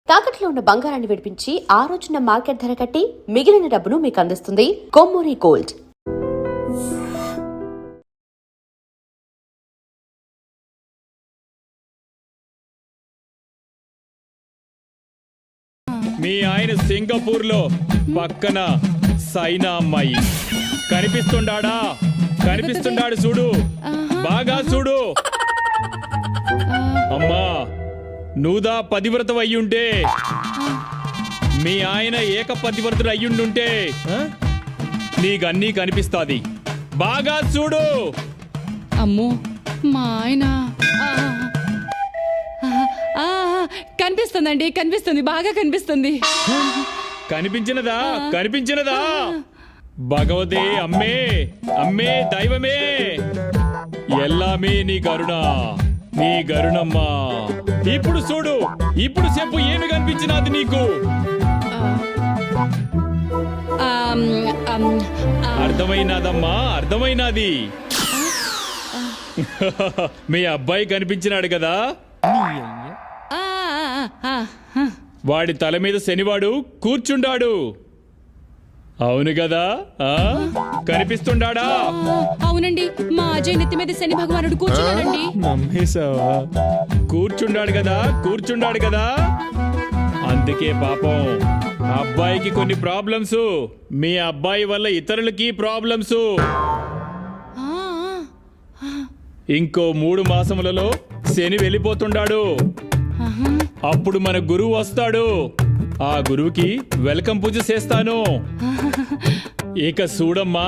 తాకట్లో ఉన్న బంగారాన్ని విడిపించి ఆ రోజున మార్కెట్ ధర కట్టి మిగిలిన డబ్బును మీకు అందిస్తుంది కొమ్మూరి గోల్డ్. మీ ఆయన సింగపూర్ లో పక్కన సైనా అమ్మాయి కనిపిస్తుండాడు చూడు, బాగా చూడు. అమ్మా, నువ్వుదా పతివ్రత అయ్యుంటే, మీ ఆయన ఏక పతివ్రతుడు అయ్యుండుంటే నీకన్నీ కనిపిస్తాది. బాగా చూడు. అమ్మో, మా ఆయన కనిపిస్తుందండి, కనిపిస్తుంది, బాగా కనిపిస్తుంది. కనిపించినదా? భగవతే అమ్మే అమ్మే దైవమే ఎల్లామే నీ గరుణమ్మా. ఇప్పుడు చూడు, ఇప్పుడు చెప్పు, ఏమి కనిపించినది నీకు? అర్థమైనదమ్మా, అర్థమైనది. మీ అబ్బాయి కనిపించినాడు కదా, వాడి తల మీద శనివాడు కూర్చుండాడు. అవును కదా? కనిపిస్తుండా? అవునండి, మా అజయ్ నెత్తి మీద శని భగవానుడు కూర్చున్నాడండి. కూర్చుండాడు కదా. అందుకే పాపం అబ్బాయికి కొన్ని ప్రాబ్లమ్స్, మీ అబ్బాయి వల్ల ఇతరులకి ప్రాబ్లమ్స్. ఇంకో 3 మాసములలో శని వెళ్ళిపోతుండాడు. అప్పుడు మన గురువు వస్తాడు. ఆ గురువుకి వెల్కమ్ పూజ చేస్తాను. ఇక చూడమ్మా,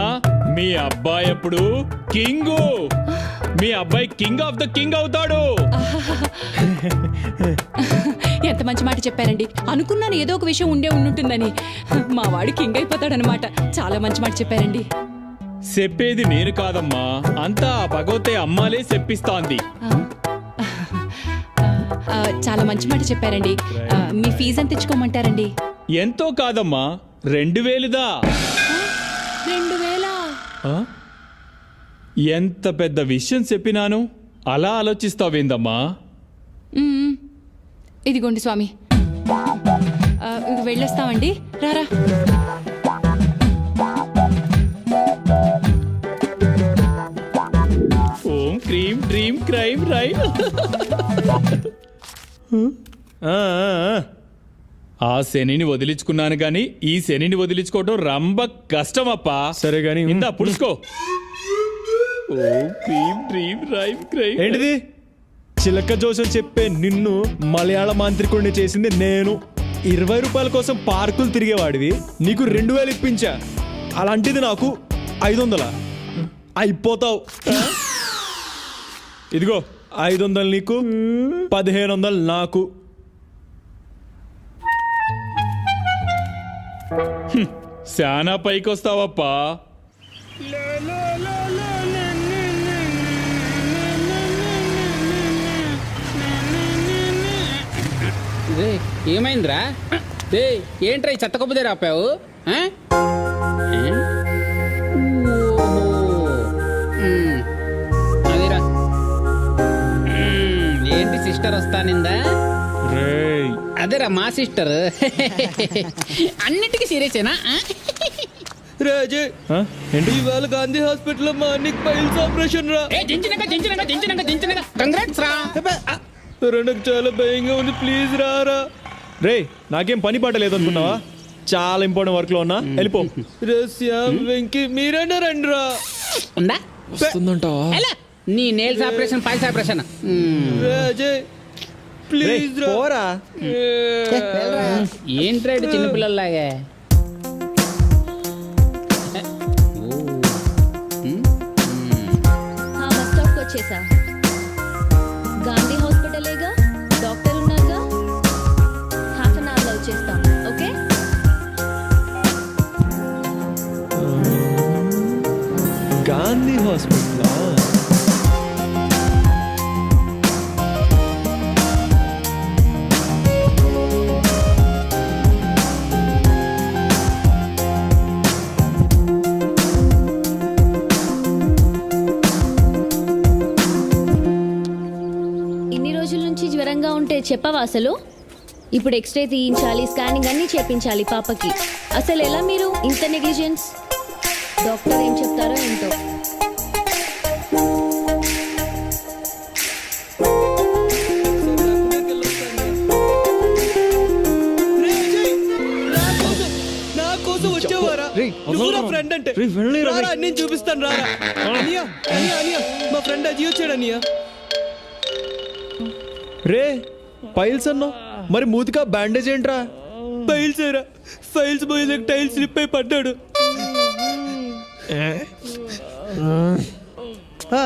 మీ అబ్బాయి అప్పుడు మీ అబ్బాయి కింగ్ ఆఫ్ ద కింగ్ అవుతాడు. ఎంత మంచి మాట చెప్పారండి. అనుకున్నాను ఏదో ఒక విషయం ఉంటుందని. మా వాడు కింగ్ అయిపోతాడనమాట. చాలా మంచి మాట చెప్పారండి. చెప్పేది నేను కాదమ్మా, అంతా భగవతే అమ్మాలే చెప్పిస్తాంది. చాలా మంచి మాట చెప్పారండి. మీ ఫీజు ఎంత తెచ్చుకోమంటారండి? ఎంతో కాదమ్మా, 2000దా. 2000? ఎంత పెద్ద విషయం చెప్పినాను, అలా ఆలోచిస్తావేందమ్మా? ఇదిగోండి స్వామి, వెళ్ళొస్తామండి. రారా. ఓం క్రీం డ్రీం క్రైమ్ రై. ఆ శనిని వదిలించుకున్నాను గాని ఈ శనిని వదిలించుకోవటం రంబ కష్టమప్పా. సరే గాని ఇందా పుడుచుకో. ఓం క్రీం డ్రీం రైమ్ క్రైమ్. ఏంటిది? చిలక జోసం చెప్పే నిన్ను మలయాళ మాంత్రికుడిని చేసింది నేను. 20 రూపాయల కోసం పార్కులు తిరిగేవాడివి, నీకు 2000 ఇప్పించా. అలాంటిది నాకు 500. అయిపోతావు. ఇదిగో 500 నీకు, 1500 నాకు. శానా పైకొస్తావప్పా. ఏమైందిరా? ఏంట్రా చెత్త కొబ్బు దగ్గర ఆపావు? అదిరా, ఏంటి సిస్టర్ వస్తానిందా? అదేరా మా సిస్టర్. అన్నిటికీ సీరియసేనా? రాజే, ఇవాళ Gandhi hospital morning piles operation రా. కంగ్రాట్స్ రా. నాకు చాలా భయంగా ఉంది, ప్లీజ్ రారా. రే, నాకేం పని పాట లేదనుకున్నావా? చాలా ఇంపార్టెంట్ వర్క్ లో ఉన్నా, వెళ్ళిపో. వెంకీ మీరైనా రండి రా. ఉందా? వస్తుందంటావా? నీ nails operation, piles operation. Raje please పోరా. ఏంట్రా చిన్నపిల్లలాగా? వచ్చేసా. గాంధీ హాస్పిటలేగా, డాక్టర్ ఉన్నారుగా. హాఫ్ అన్ అవర్లో వచ్చేస్తాం. ఓకే? గాంధీ హాస్పిటల్. చెప్పవా అసలు? ఇప్పుడు ఎక్స్రే తీయించాలి, స్కానింగ్ అన్నీ చేపించాలి పాపకి. అసలు ఎలా మీరు ఇంత నెగ్లిజెన్స్? డాక్టర్ ఏం చెప్తారో ఏంటో. నా కోసం వచ్చేవారా? నువ్వు నా ఫ్రెండ్ అంటే రారా, నేను చూపిస్తాను రారా. అనియా అనియా అనియా మా ఫ్రెండ్ అజీ వచ్చాడు అనియా. రే పైల్స్ అన్నావు, మరి మూతికా బ్యాండేజ్ ఏంట్రా? ఫైల్స్ ఏరా, ఫైల్స్ పోయేదాకా టైల్స్ స్లిప్ అయి పడ్డాడు.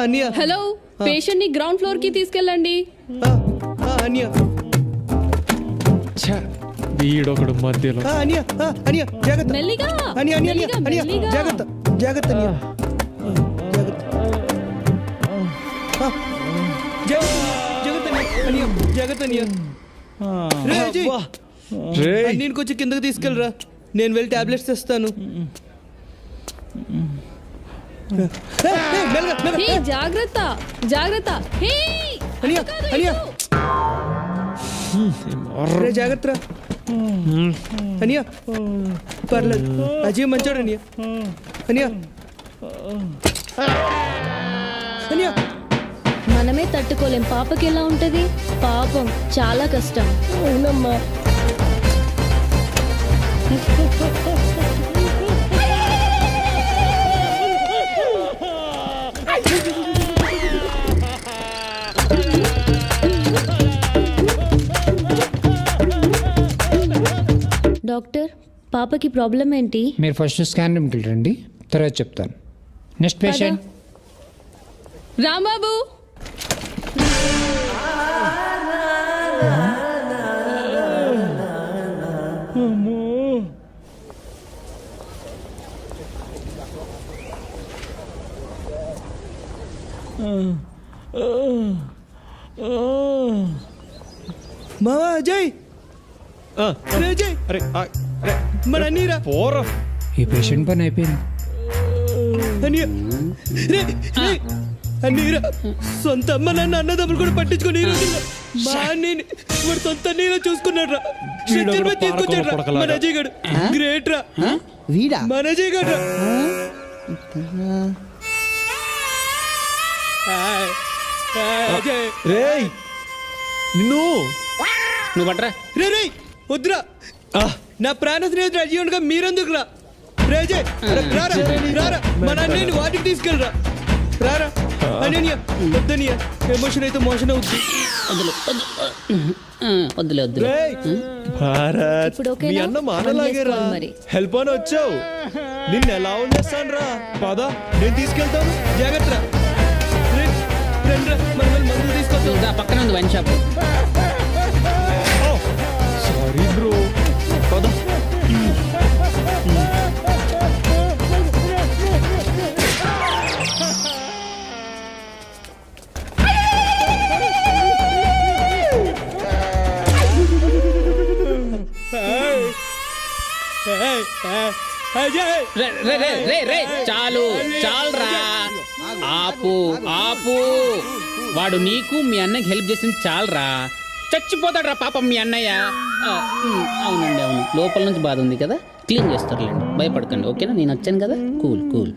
అనియా హలో, పేషెంట్ ని గ్రౌండ్ ఫ్లోర్ కి తీసుకెళ్ళండి. అనియా వీడొకడు మధ్యలో. అనియా అనియా జాగ్రత్త. మెల్లిగా అనియా అనియా అనియా అనియా మెల్లిగా. జాగ్రత్త జాగ్రత్త అనియా జాగ్రత్త. జాగ్రత్త అనియా జాగ్రత్త అనియా. రే అజయ్, రే నేను కొంచెం కిందకి తీసుకెళ్ళరా, నేను వెళ్ళి టాబ్లెట్స్ తెస్తాను. హే, జాగ్రత్త జాగ్రత్త. హే, అనియా కాదు, అనియా ఇటు. రే జాగ్రత్త అనియా. పర్లేదు, అజయ్ మంచోడు అనియా. అనియా అనియా. మనమే తట్టుకోలేం, పాపకి ఎలా ఉంటది? పాపం చాలా కష్టం. అవునమ్మా. డాక్టర్, పాపకి ప్రాబ్లం ఏంటి? మీరు ఫస్ట్ స్కాన్ రూమ్కి వెళ్ళండి, తర్వాత చెప్తాను. Next patient. రాంబాబు, మావా అజయ్. రే అజయ్, అరే మన అన్నీరా. పోరా. ఈ పేషెంట్ పని అయిపోయింది. అన్నయ్య రే రే అన్నీరా. సొంత అమ్మ నాన్న అన్నదమ్ములు కూడా పట్టించుకొని ఈ రోజుల్లో మా అన్నయ్యని వాడు సొంత అన్నయ్యలా చూసుకున్నాడు రా. స్ట్రెచ్చర్ మీద తీసుకొచ్చాడు రా మన అజయ్ గడు. గ్రేట్ రా వీడా? మన అజయ్ గడు రా. అజయ్ రేయ్ నిన్ను. నువ్వు పట్రా. రే రే వద్దురా, నా ప్రాణ స్నేహితుడు అజయ్ ఉండగా మీరెందుకు రా? రే అజయ్ రారా రారా, మన అన్నయ్యని వాటికి తీసుకెళ్ళరా. రారా అన్నయ్య. వద్దనియ, ఎమోషన్ అయితే మోషన్ అవుద్ది. వద్దులే వద్దులే. రేయ్ భారత్, ఇప్పుడు ఓకేనా? మీ అన్న మానలాగేరా. పని చేసుకోవాలి మరి. హెల్ప్ అని వచ్చావు, నిన్ను ఎలా వదిలేస్తాను రా. పద నేను తీసుకెళ్తాను. జాగ్రత్త రా. రే రండి రా, మనం వెళ్ళి మందులు తీసుకొద్దాం. దా, పక్కన ఉంది వైన్ షాప్. సారీ బ్రో, పద. అజయ్ రే రే రే రే రే, చాలు చాలురా. ఆపు ఆపు. వాడు నీకు మీ అన్నకి హెల్ప్ చేసింది చాలరా. చచ్చిపోతాడు రా పాపం మీ అన్నయ్య. అవునండి అవును, లోపల నుంచి బాధ ఉంది కదా, క్లీన్ చేస్తారులేండి, భయపడకండి. ఓకేనా, నేను వచ్చాను కదా. Cool cool.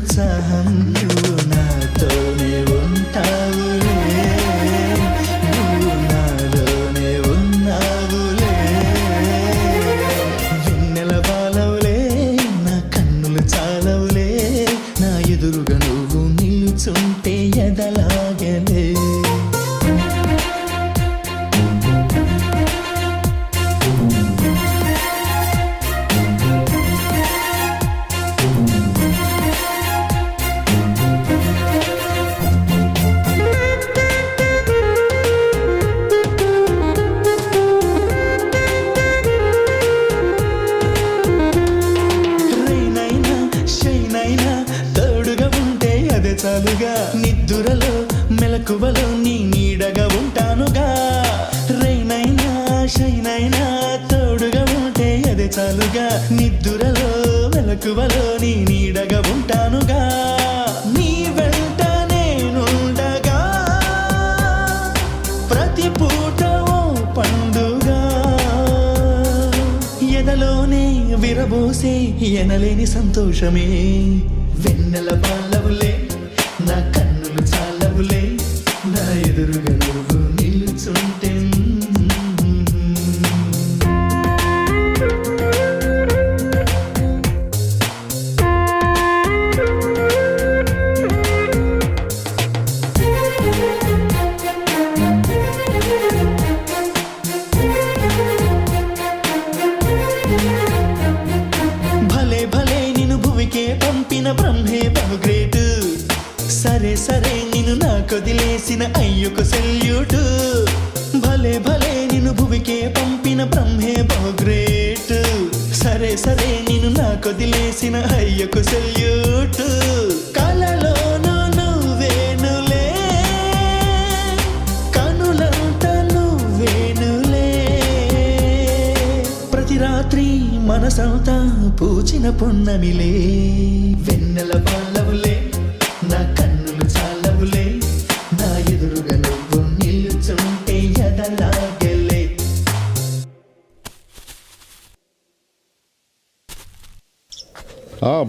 ఉత్సాహం నువ్వు నాతోనే ఉంటావులే, నువ్వు నాలోనే ఉన్నావులే. వెన్నెల బాలవులే, నా కన్నులు చాలవులే, నా ఎదురుగా నువ్వు నిలుచుంటే ఎదలాగలే. రైనైనా షైనైనా తోడుగా ఉంటే అదే చాలుగా, నిద్దురలో మెలకువలో నీ నీడగా ఉంటానుగా. రైనైనా షైనైనా తోడుగా ఉంటే అదే చాలుగా, నిద్దురలో మెలకువలో నీ నీడగా ఉంటానుగా. నీ వెంట నేనుండగా ప్రతి పూట ఓ పండుగ, ఎదలోనే విరబోసే ఎనలేని సంతోషమే. వెన్నెల బాలవులే, నా కన్నులు చాలవులే, నా ఎదురుగా నువ్వు నిలుచుంటే. భలే భలే నిన్ను భూమికే పంపిన బ్రహ్మే బహుగ్రేటు. సరే సరే నిన్ను నాకొదిలేసిన అయ్యకు సెల్యూటు. భలే భలే నిన్ను భూమికే పంపిన బ్రహ్మే బహుగ్రేటు. సరే సరే నిన్ను నాకొదిలేసిన అయ్యకు సెల్యూటు. కలలోను నువ్వేనులే, కనులంట నువ్వేనులే, ప్రతి రాత్రి మనసంతా పూచిన పున్నమిలే. వెన్నెల బాలవులే, నా కన్నులు చాలవులే, నా ఎదురుగా నువ్వు నిలుచుంటే ఎదలాగలే.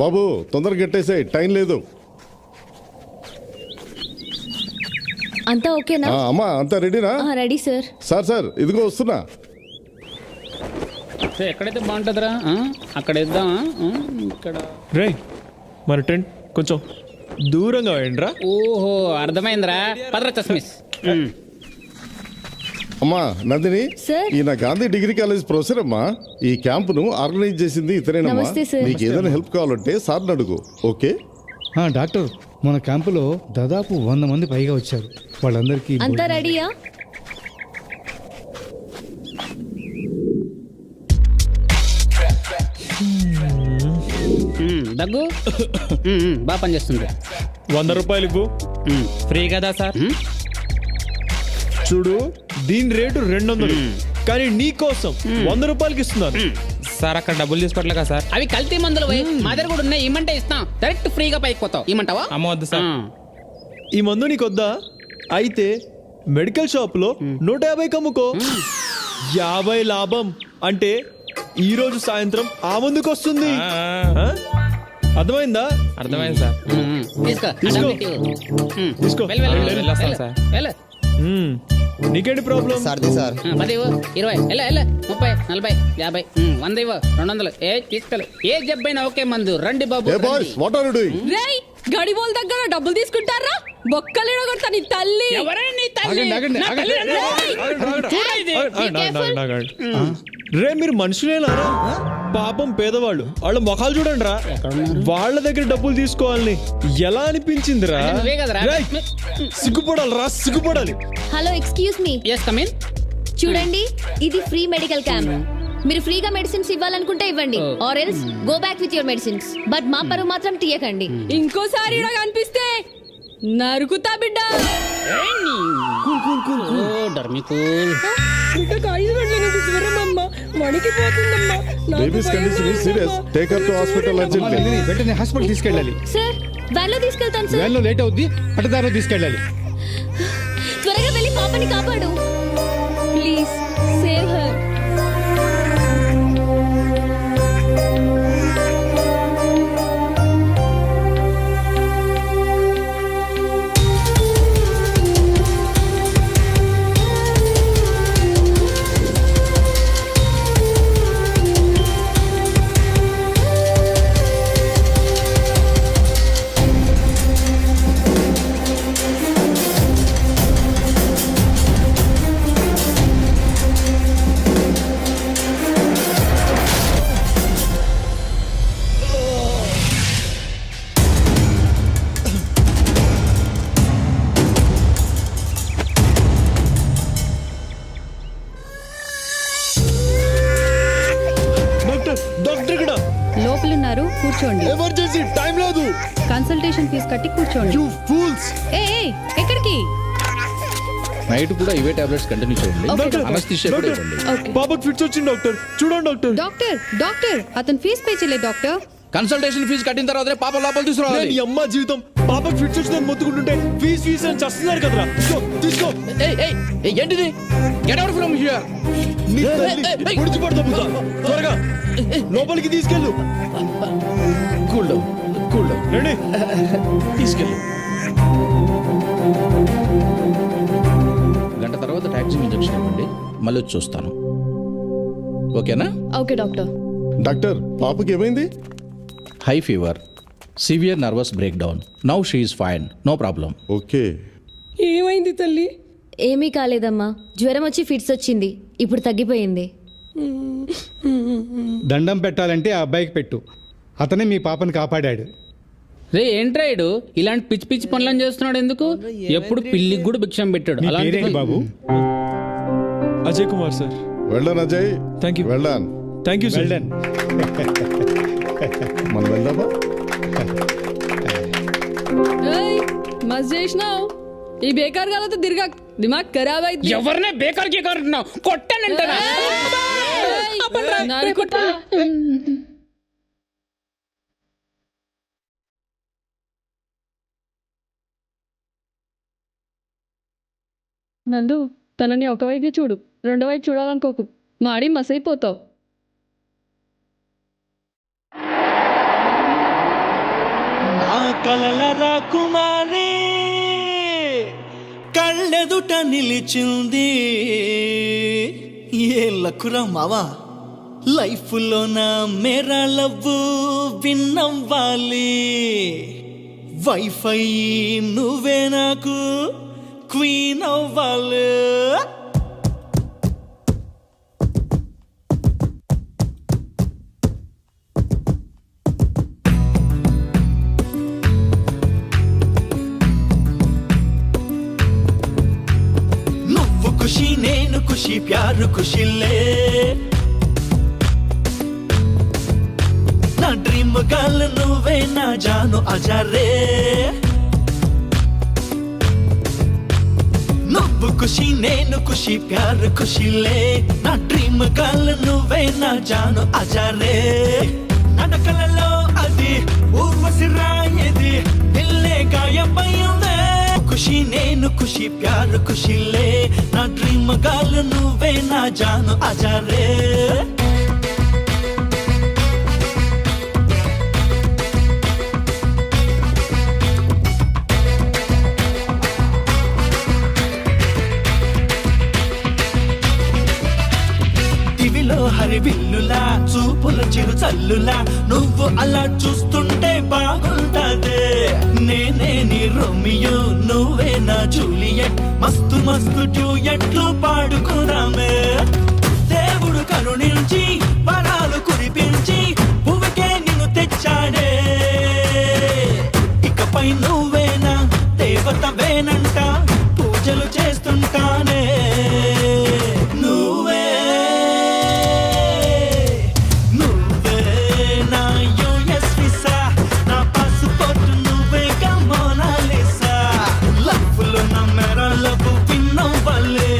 బాబు తొందరగా కట్టేసాయి, టైం లేదు. అంతా ఓకేనా? అమ్మా అంతా రెడీనా? Ready sir. సార్ ఇదిగో వస్తున్నా. ఎక్కడైతే బాగుంటుందిరా? అక్కడ ఇద్దామా? ఇక్కడ. రే మన టెంట్ కొంచెం దూరంగా వేయండిరా. ఓహో అర్థమైందిరా, పదరా చస్మిస్. అమ్మా నందిని, సార్. ఈయన గాంధీ డిగ్రీ కాలేజ్ ప్రొఫెసర్ అమ్మా. ఈ క్యాంపును ఆర్గనైజ్ చేసింది ఇతరేనమ్మా. నమస్తే సార్. నీకు ఏదైనా హెల్ప్ కావాలంటే సార్ని అడుగు. ఓకే డాక్టర్, మన క్యాంపులో దాదాపు 100 మంది పైగా వచ్చారు. వాళ్ళందరికీ అంతా రెడీయా? దగ్గు బాగా పనిచేస్తుంది. 100 రూపాయలు ఇవ్వు. ఫ్రీ కదా సార్? చూడు, దీని రేటు 200, కానీ నీ కోసం 100 రూపాయలకి ఇస్తున్నాను. సార్ అక్కడ డబ్బులు తీసుకోవట్లే కదా సార్? అవి కల్తీ మందులు పోయి మా దగ్గర కూడా ఉన్నాయి, ఇమ్మంటే ఇస్తాం. డైరెక్ట్ ఫ్రీగా పైకి పోతావు. ఇమ్మంటావా? అమ్మవద్దు సార్. ఈ మందు నీకొద్దా? అయితే మెడికల్ షాప్ లో 150 అమ్ముకో. 50 లాభం అంటే ఈ రోజు సాయంత్రం ఆ ముందుకు వస్తుంది. ఆ? అర్థమైందా? అర్థమైంది సార్. తీసుకో తీసుకో. తీసుకో. వెళ్ళొస్తాను సార్. నీకేంటి ప్రాబ్లం? 10, 20, 30, 40, 50, 100, 200. తీసుకెళ్ళి ఏ జబ్బైనా ఓకే మందు. రండి బాబు. Hey boys, what are you doing? రేయ్ గడిబోల్ దగ్గర డబ్బులు తీసుకుంటారా? బొక్కలేడో కొడతా నీ తల్లి. ఎవరే నీ తల్లి? ఆగండి, నా ఆగండి. తల్లి. రే మీరు మనుషులేనారా? పాపం పేదవాళ్ళు, వాళ్ళ ముఖాలు చూడండి రా. వాళ్ళ దగ్గర డబ్బులు తీసుకోవాలని ఎలా అనిపించిందిరా? నువ్వే కదరా? రేయ్, సిగ్గుపడాలి రా, సిగ్గుపడాలి. Hello, excuse me. Yes come in. చూడండి, ఇది ఫ్రీ మెడికల్ క్యాంప్. మీరు ఫ్రీగా మెడిసిన్స్ ఇవ్వాలనుకుంటే ఇవ్వండి, or else go back with your medicines. But మా పరువు మాత్రం తీయకండి. ఇంకోసారి ఇలా కనిపిస్తే నరుకుతా బిడ్డ. బిడ్డకు 5 గంటల నుంచి జ్వరం అమ్మ, వణికిపోతుందమ్మా. Baby's condition is serious. Take her to hospital urgently. వెంటనే హాస్పిటల్ తీసుకెళ్ళాలి. సార్, వ్యాన్లో తీసుకెళ్తాను సార్. వ్యాన్లో లేట్ అవుద్ది, పట్టదారిలో తీసుకెళ్ళాలి. త్వరగా వెళ్ళి పాపని కాపాడు. Please save her. ఉన్నారు, కూర్చోండి. ఎమర్జెన్సీ టైం లేదు. కన్సల్టేషన్ ఫీజు కట్టి కూర్చోండి. You fools. ఎక్కడికి? నైట్ కూడా ఇవే టాబ్లెట్స్ కంటిన్యూ చేయండి. అనస్థిషియా కూడా ఇవ్వండి. పాపకు ఫిట్స్ వచ్చింది డాక్టర్. చూడండి డాక్టర్. డాక్టర్ అతను ఫీజు పే చేయలేదు డాక్టర్. కన్సల్టేషన్ ఫీజు కట్టిన తర్వాత పాప లోపల తీసుకురావాలి. ఈ అమ్మ జీవితం పాపకు ఫిట్స్ వచ్చిందని మొత్తుకుంటుంటే ఫీజు అని చేస్తున్నారు కదరా. తీసుకో. ఏంటిది? Get out from here. పుడిచిపడతా త్వరగా లోపలికి తీసుకెళ్ళు. Cool down, cool down. Ready, తీసుకెళ్ళు. గంట తర్వాత టాక్సీ ఇంజెక్షన్ ఇవ్వండి, మళ్ళీ వచ్చి చూస్తాను. ఓకేనా? Okay doctor. డాక్టర్ పాపకి ఏమైంది? High fever, severe nervous breakdown. Now she is fine, no problem. Okay. ఏమైంది తల్లి? ఏమీ కాలేదమ్మా, జ్వరం వచ్చి ఫిట్స్ వచ్చింది, ఇప్పుడు తగ్గిపోయింది. దండం పెట్టాలంటే ఆ అబ్బాయికి పెట్టు. అతనే మీ పాపని కాపాడాడు. రే ఏంట్రాయుడు ఇలాంటి పిచ్చి పిచ్చి పనులను చేస్తున్నాడు ఎందుకు? ఎప్పుడు పిల్లికి కూడా భిక్షం పెట్టాడు. మీ అలాంటి పేరేంటి బాబు? అజయ్ కుమార్ సార్. వెళ్ళాను అజయ్. Thank you. వెళ్ళాను. Thank you sir. వెల్డన్. మనం వెళ్దామా? మస్ చేసినావు ఈ బేకార్ గాలతో తిరగా, దిమాగ్ ఖరాబ్ అయితే. ఎవరినే బేకార్ గీకార్ అంటున్నావు? కొట్టానంటారా? నందు, తనని ఒకవైపు చూడు, రెండో వైపు చూడాలనుకోకు, మాడి మసైపోతావు. కలల రాకుమారి కళ్ళెదుట నిలిచింది. ఏళ్ళకురా మావా, లైఫ్లో నా మేరా లవ్వు విన్నవ్వాలి. వైఫై నువ్వే నాకు క్వీన్ అవ్వాలి. ఖుషి నేను ఖుషి ప్యారు ఖుషిలే. నా డ్రీమ్ గర్ల్ నువ్వే నా జాను అజారే. నువ్వు ఖుషి నేను ఖుషి ప్యారు ఖుషిలే. నా డ్రీమ్ గర్ల్ నువ్వే నా జాను అజారే. నడకలలో అది ఊర్వశి రాయేది, దిల్లే గాయమైందే. ఖుషి నేను ఖుషి ప్యారు ఖుషిలే. నా డ్రీమ్ గర్ల్ నువ్వే నా జాను అజారే. దివిలో హరివిల్లులా, చూపుల చిరు చల్లులా, నువ్వు అలా చూస్తుంటే బాగుంటదే. నేనే నీ రోమియో, నువ్వే నా జూలియట్, మస్తు మస్తు డ్యూయట్లు పాడుకున్నామే. దేవుడు కరుణించి వరాలు కురిపించి పువ్వుకే నిన్ను తెచ్చాడే. ఇకపై నువ్వేనా దేవతవేనంట, పూజలు చేస్తుంటానే. నువ్వే నా యుఎస్ వీసా, నా పాస్పోర్ట్ నువ్వేగా మోనాలిసా. లైఫ్ లో నా మేరా లవ్ విన్ అవ్వాలి.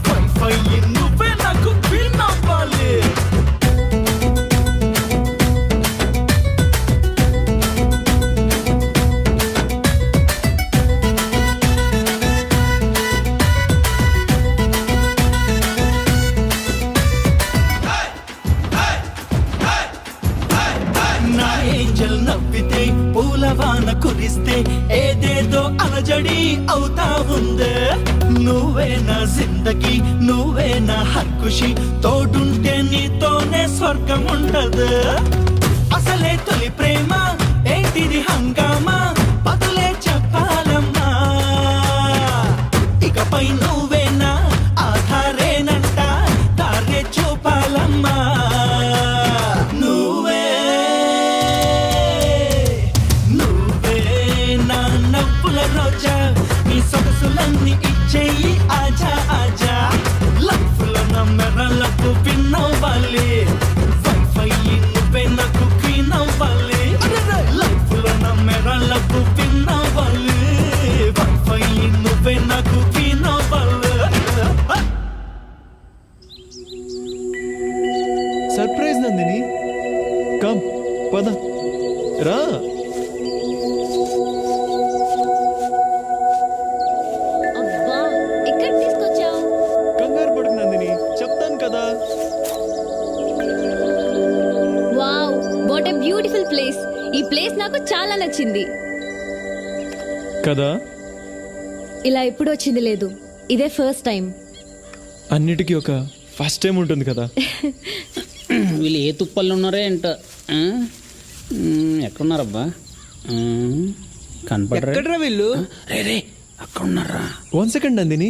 వైఫై నువ్వే నాకు విన్ అవ్వాలి. నా ఏంజల్ నవ్వితే పూలవాన కురిస్తే ఏదేదో అలజడి అవుతా ఉందే. నువ్వే నా జిందగీ, నువ్వే నా హర్ ఖుషి, తోడుంటే నీతోనే స్వర్గం ఉండదు. అసలే తొలి ప్రేమ ఏంటిది హంగామా, బదులే చెప్పాలమ్మా. ఇకపై నువ్వేనా ఆధారేనంట, దారే చూపాలమ్మా. రోజా నీ సొగసులన్నీ ఇచ్చేయి ఆజా ఆజా. లైఫ్ లో నా మెరలకు విన్ అవ్వాలి. వైఫై నువ్వే నాకు క్వీన్ అవ్వాలి. సర్ప్రైజ్ నందిని. కమ్ పద రా. అబ్బా ఎక్కడ తీసుకొచ్చావు? కంగారు పడుకు నందిని, చెప్తాను కదా. Wow, what a beautiful place. ఈ ప్లేస్ నాకు చాలా నచ్చింది. కదా, ఇలా ఎప్పుడు వచ్చింది లేదు, ఇదే ఫస్ట్ టైం. అన్నిటికీ ఒక ఫస్ట్ టైం ఉంటుంది కదా. వీళ్ళు ఏ తుప్పల్లో ఉన్నారో ఏంటో. ఎక్కడున్నారబ్బా? కనపడరా? ఎక్కడ్రా వీళ్ళు? రే రే, అక్కడ ఉన్నారా? 1 సెకండ్ నందిని.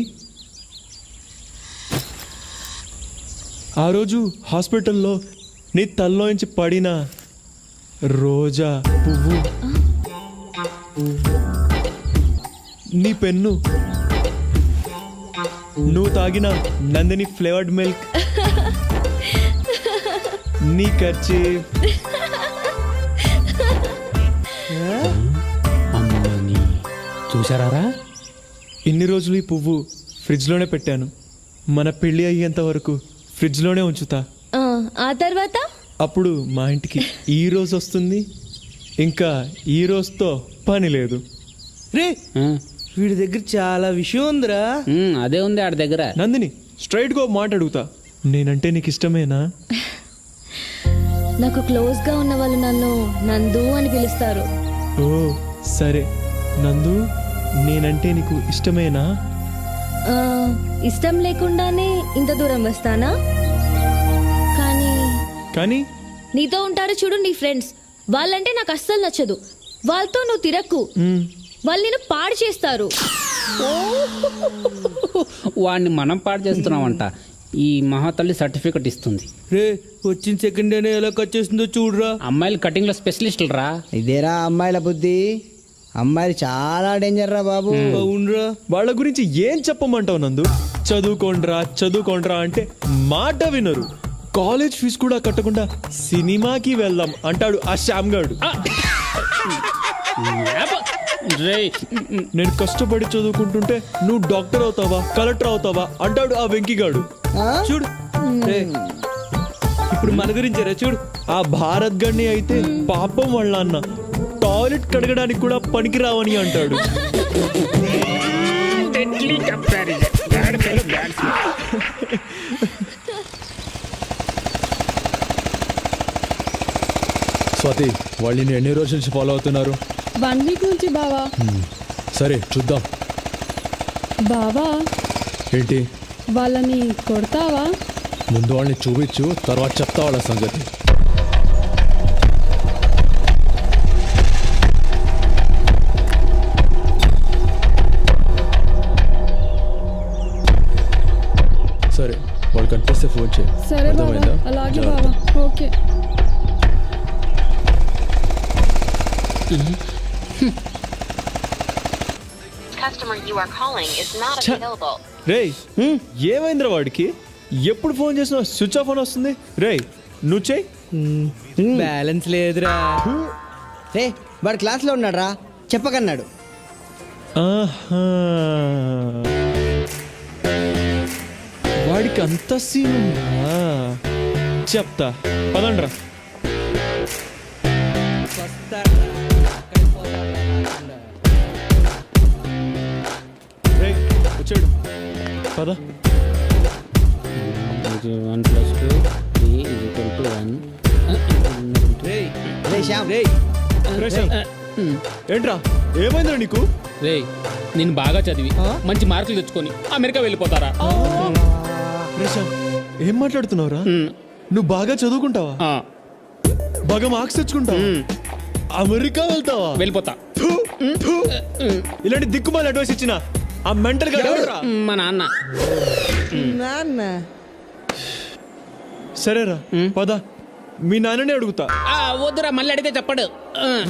ఆ రోజు హాస్పిటల్లో నీ తల్లోంచి పడిన రోజా పువ్వు, నీ పెన్ను, నువ్వు తాగిన నందిని ఫ్లేవర్డ్ మిల్క్, నీ ఖర్చు, అమ్మని చూసారా? ఇన్ని రోజులు ఈ పువ్వు ఫ్రిడ్జ్లోనే పెట్టాను. మన పెళ్ళి అయ్యేంత వరకు ఫ్రిడ్జ్లోనే ఉంచుతా. ఆ తర్వాత అప్పుడు మా ఇంటికి ఈ రోజు వస్తుంది, ఇంకా ఈ రోజుతో పని లేదు. రే, వీడి దగ్గర చాలా విషయం ఉందిరా. అదే ఉంది ఆడి దగ్గర. నందిని, స్ట్రైట్గా ఒక మాట అడుగుతా, నేనంటే నీకు ఇష్టమేనా? నాకు క్లోజ్ గా ఉన్న వాళ్ళు నన్ను నందు అని పిలుస్తారు. ఓ సరే నందు, నేనంటే నీకు ఇష్టమేనా? ఆ, ఇష్టం లేకుండానే ఇంత దూరం వస్తానా? కానీ నీతో ఉంటారు చూడు నీ ఫ్రెండ్స్, వాళ్ళంటే నాకు అస్సలు నచ్చదు. వాళ్ళతో నువ్వు తిరక్కు, వాళ్ళు నేను పాడు చేస్తారు. వాడిని మనం పాడు చేస్తున్నామంట. ఈ మహాతల్లి సర్టిఫికెట్ ఇస్తుంది. రే, వచ్చిన సెకండ్ డేనే ఎలా కట్ చేస్తుందో చూడరా. అమ్మాయిలు కటింగ్ లో స్పెషలిస్టులు రా. ఇదేరా అమ్మాయిల బుద్ధి. అమ్మాయిలు చాలా డేంజర్ రా బాబు. అవునరా. వాళ్ళ గురించి ఏం చెప్పమంటావు నందు? చదువుకోండ్రా అంటే మాట వినరు. కాలేజ్ ఫీజు కూడా కట్టకుండా సినిమాకి వెళ్దాం అంటాడు ఆ శ్యామ్ గాడు. నేను కష్టపడి చదువుకుంటుంటే నువ్వు డాక్టర్ అవుతావా, కలెక్టర్ అవుతావా అంటాడు ఆ వెంకీగాడు. చూడు రే, ఇప్పుడు మన గురించేరా చూడు. ఆ భారత్ గణ్ణి అయితే పాపం వాళ్ళ అన్న టాయిలెట్ కడగడానికి కూడా పనికిరావని అంటాడు. స్వాతి, వాళ్ళని ఎన్ని రోజుల నుంచి ఫాలో అవుతున్నారు? 1 వీక్ నుంచి బావా. సరే చూద్దాం. బావా, ఏంటి? వాళ్ళని కొడతావా? ముందు వాళ్ళని చూపించు, తర్వాత చెప్తా వాళ్ళ సంగతి. సరే, వాళ్ళు కనిపిస్తే ఫోన్ చేయి. సరే బావా, అర్థమైందా? అలాగే జాగ్రత్త. బావా. ఓకే. రేయ్, ఏమైందిరా వాడికి? ఎప్పుడు ఫోన్ చేసినా స్విచ్ ఆఫ్ అని వస్తుంది. రేయ్, నువ్వు చెయ్యి. బ్యాలెన్స్ లేదురా. రే, వాడు క్లాస్లో ఉన్నాడు రా, చెప్పకన్నాడు. ఆహా, వాడికి అంత సీన్ ఉందా? చెప్తా, పదండ్రా. రేయ్, వచ్చాడు, పద. 1 + 2 3 = 1. రే శ్యామ్, ఏంట్రా, ఏమైందిరా నీకు? రే, నేను బాగా చదివి మంచి మార్కులు తెచ్చుకొని అమెరికా వెళ్ళిపోతారా? రేషా, ఏం మాట్లాడుతున్నావురా? నువ్వు బాగా చదువుకుంటావా? బాగా మార్క్స్ తెచ్చుకుంటావా? అమెరికా వెళ్తావా? వెళ్ళిపోతా. ఇలాంటి దిక్కుమాలి అడ్వైస్ ఇచ్చిన ఆ మెంటల్ గా ఎవరురా? మా నాన్న. సరేరా, పద, మీ నాన్ననే అడుగుతా. వద్దురా, మళ్ళీ అడిగితే చెప్పడు.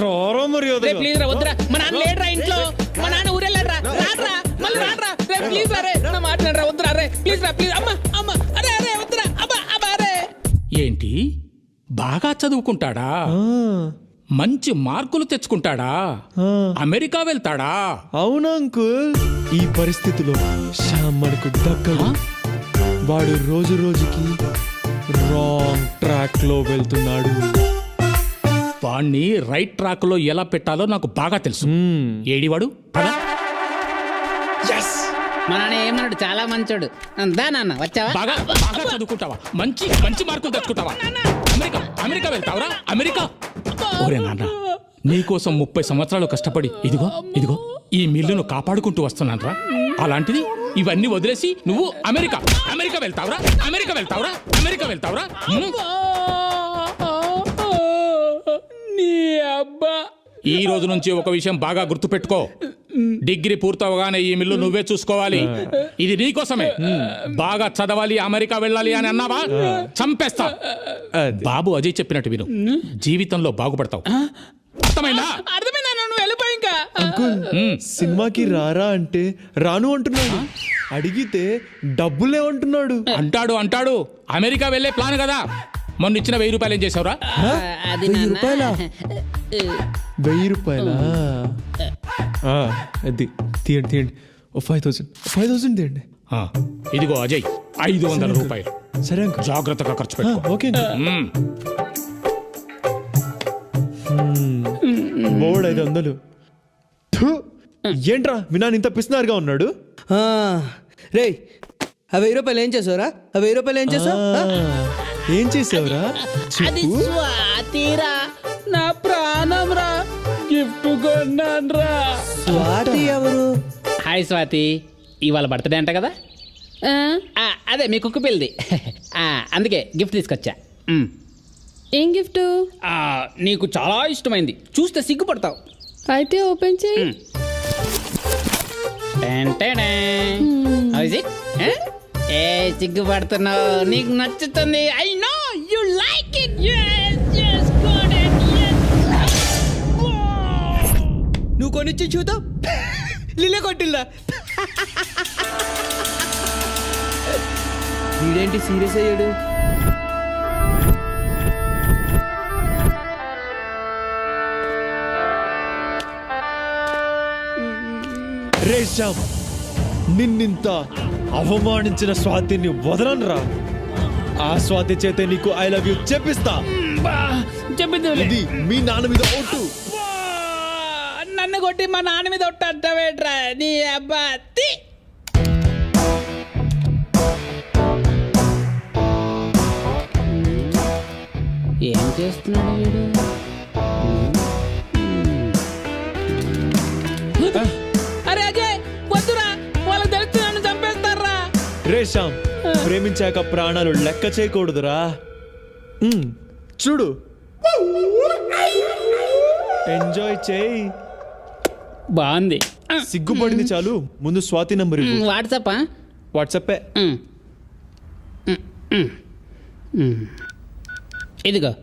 రారా మర్యాద. ప్లీజ్ రా, వద్దురా. మా నాన్న లేడురా ఇంట్లో. మా నాన్న ఊరెళ్ళారా? రాట్రా, మళ్ళీ రాట్రా. రే ప్లీజ్ రా, రే నా మాట్లాడరా, వద్దురా రే, ప్లీజ్ రా, ప్లీజ్. అమ్మ అమ్మ, అరే అరే, వద్దురా, అబ్బా అబ్బా, అరే. ఏంటి, బాగా చదువుకుంటాడా? మంచి మార్కులు తెచ్చుకుంటాడా? అమెరికా వెళ్తాడా? అవునా అంకుల్? ఈ పరిస్థితిలో శ్యామ్ మనకు దక్కడు. వాడు రోజు రోజుకి రాంగ్ ట్రాక్ ట్రాక్ లో వెళ్తున్నాడు. వాణ్ణి రైట్ ట్రాక్ లో ఎలా పెట్టాలో నాకు బాగా తెలుసు. ఏడివాడు పద. మా నాన్న ఏమన్నాడు, చాలా మంచోడు. దా నాన్న, వచ్చావా? బాగా బాగా చదువుకుంటావా, మంచి మంచి మార్కులు తెచ్చుకుంటావా, అమెరికా అమెరికా వెళ్తావరా, అమెరికా. ఓరే నాన్న, నీకోసం 30 సంవత్సరాలు కష్టపడి ఇదిగో ఇదిగో ఈ మిల్లును కాపాడుకుంటూ వస్తున్నానరా. అలాంటిది ఇవన్నీ వదిలేసి నువ్వు అమెరికా అమెరికా వెళ్తావరా, అమెరికా వెళ్తావరా, అమెరికా వెళ్తావరా. నీ అబ్బా. ఈ రోజు నుంచి ఒక విషయం బాగా గుర్తుపెట్టుకో. డిగ్రీ పూర్తవగానే ఈ మిల్లు నువ్వే చూసుకోవాలి. ఇది నీకోసమే. బాగా చదవాలి, అమెరికా వెళ్ళాలి అని అన్నావా చంపేస్తా. బాబు అజయ్ చెప్పినట్టు విను, జీవితంలో బాగుపడతావు. అర్థమైందా? అర్థమైందా? నువ్వు వెళ్ళిపోయి ఇంకా. అంకుల్ సినిమాకి రారా అంటే రాను అంటున్నాడు. అడిగితే డబ్బులేమంటున్నాడు. అంటాడు అంటాడు. అమెరికా వెళ్ళే ప్లాన్ కదా. మొన్న ఇచ్చిన 1000 రూపాయలు ఏం చేసావురా? అది 1000 రూపాయలా? 1000 రూపాయలా? అది తీయండి తీయండి. 5000 తీయండి. ఇదిగో అజయ్, 500 రూపాయలు. సరే అంకుల్, జాగ్రత్తగా ఖర్చు పెట్టు. Okay board 500. ఏంట్రా మీ నాన్న ఇంత పిసినారుగా ఉన్నాడు? రే, ఆ 1000 రూపాయలు ఏం చేసావురా? ఆ 1000 రూపాయలు ఏం చేసావు? ఏం చేసావురా? అది స్వాతిరా, నా ప్రాణం రా, గిఫ్ట్ కొన్నాన్రా. స్వాతి ఎవరు? హాయ్ స్వాతి, ఇవాళ బర్త్డే అంట కదా? అదే మీ కుక్క పిల్లది. అందుకే గిఫ్ట్ తీసుకొచ్చా. ఏం గిఫ్ట్? నీకు చాలా ఇష్టమైంది, చూస్తే సిగ్గుపడతావు. అయితే ఓపెన్ చేయి. ఏ సిగ్గుపడుతున్నావు? నీకు నచ్చుతుంది. I know you like it. నువ్వు కొనిచ్చి చూద్దాం. లిలే కొట్టిల్లా. వీడేంటి సీరియస్ అయ్యాడు? రే శ్యామ్, నిన్నింత అవమానించిన స్వాతిని వదలనురా. ఆ స్వాతి చేతే నీకు ఐ లవ్ యూ చెప్పిస్తా. ఇది మీ నాన్న మీద ఒట్టు. నన్ను కొట్టి మా నాన్న మీద ఒట్టవేట్రా నీ అబ్బా. ఏం చేస్తున్నాడు వీడు? అరే అజయ్ వద్దురా, వాళ్ళకి తెలిసి నన్ను చంపేస్తారా. రే శ్యామ్, ప్రేమించాక ప్రాణాలు లెక్క చేయకూడదురా. చూడు, ఎంజాయ్ చేయి. బాగుంది. సిగ్గుపడింది చాలు, ముందు స్వాతి నంబర్ ఇవ్వు. వాట్సాపా? వాట్సాపే. ఇదిగో.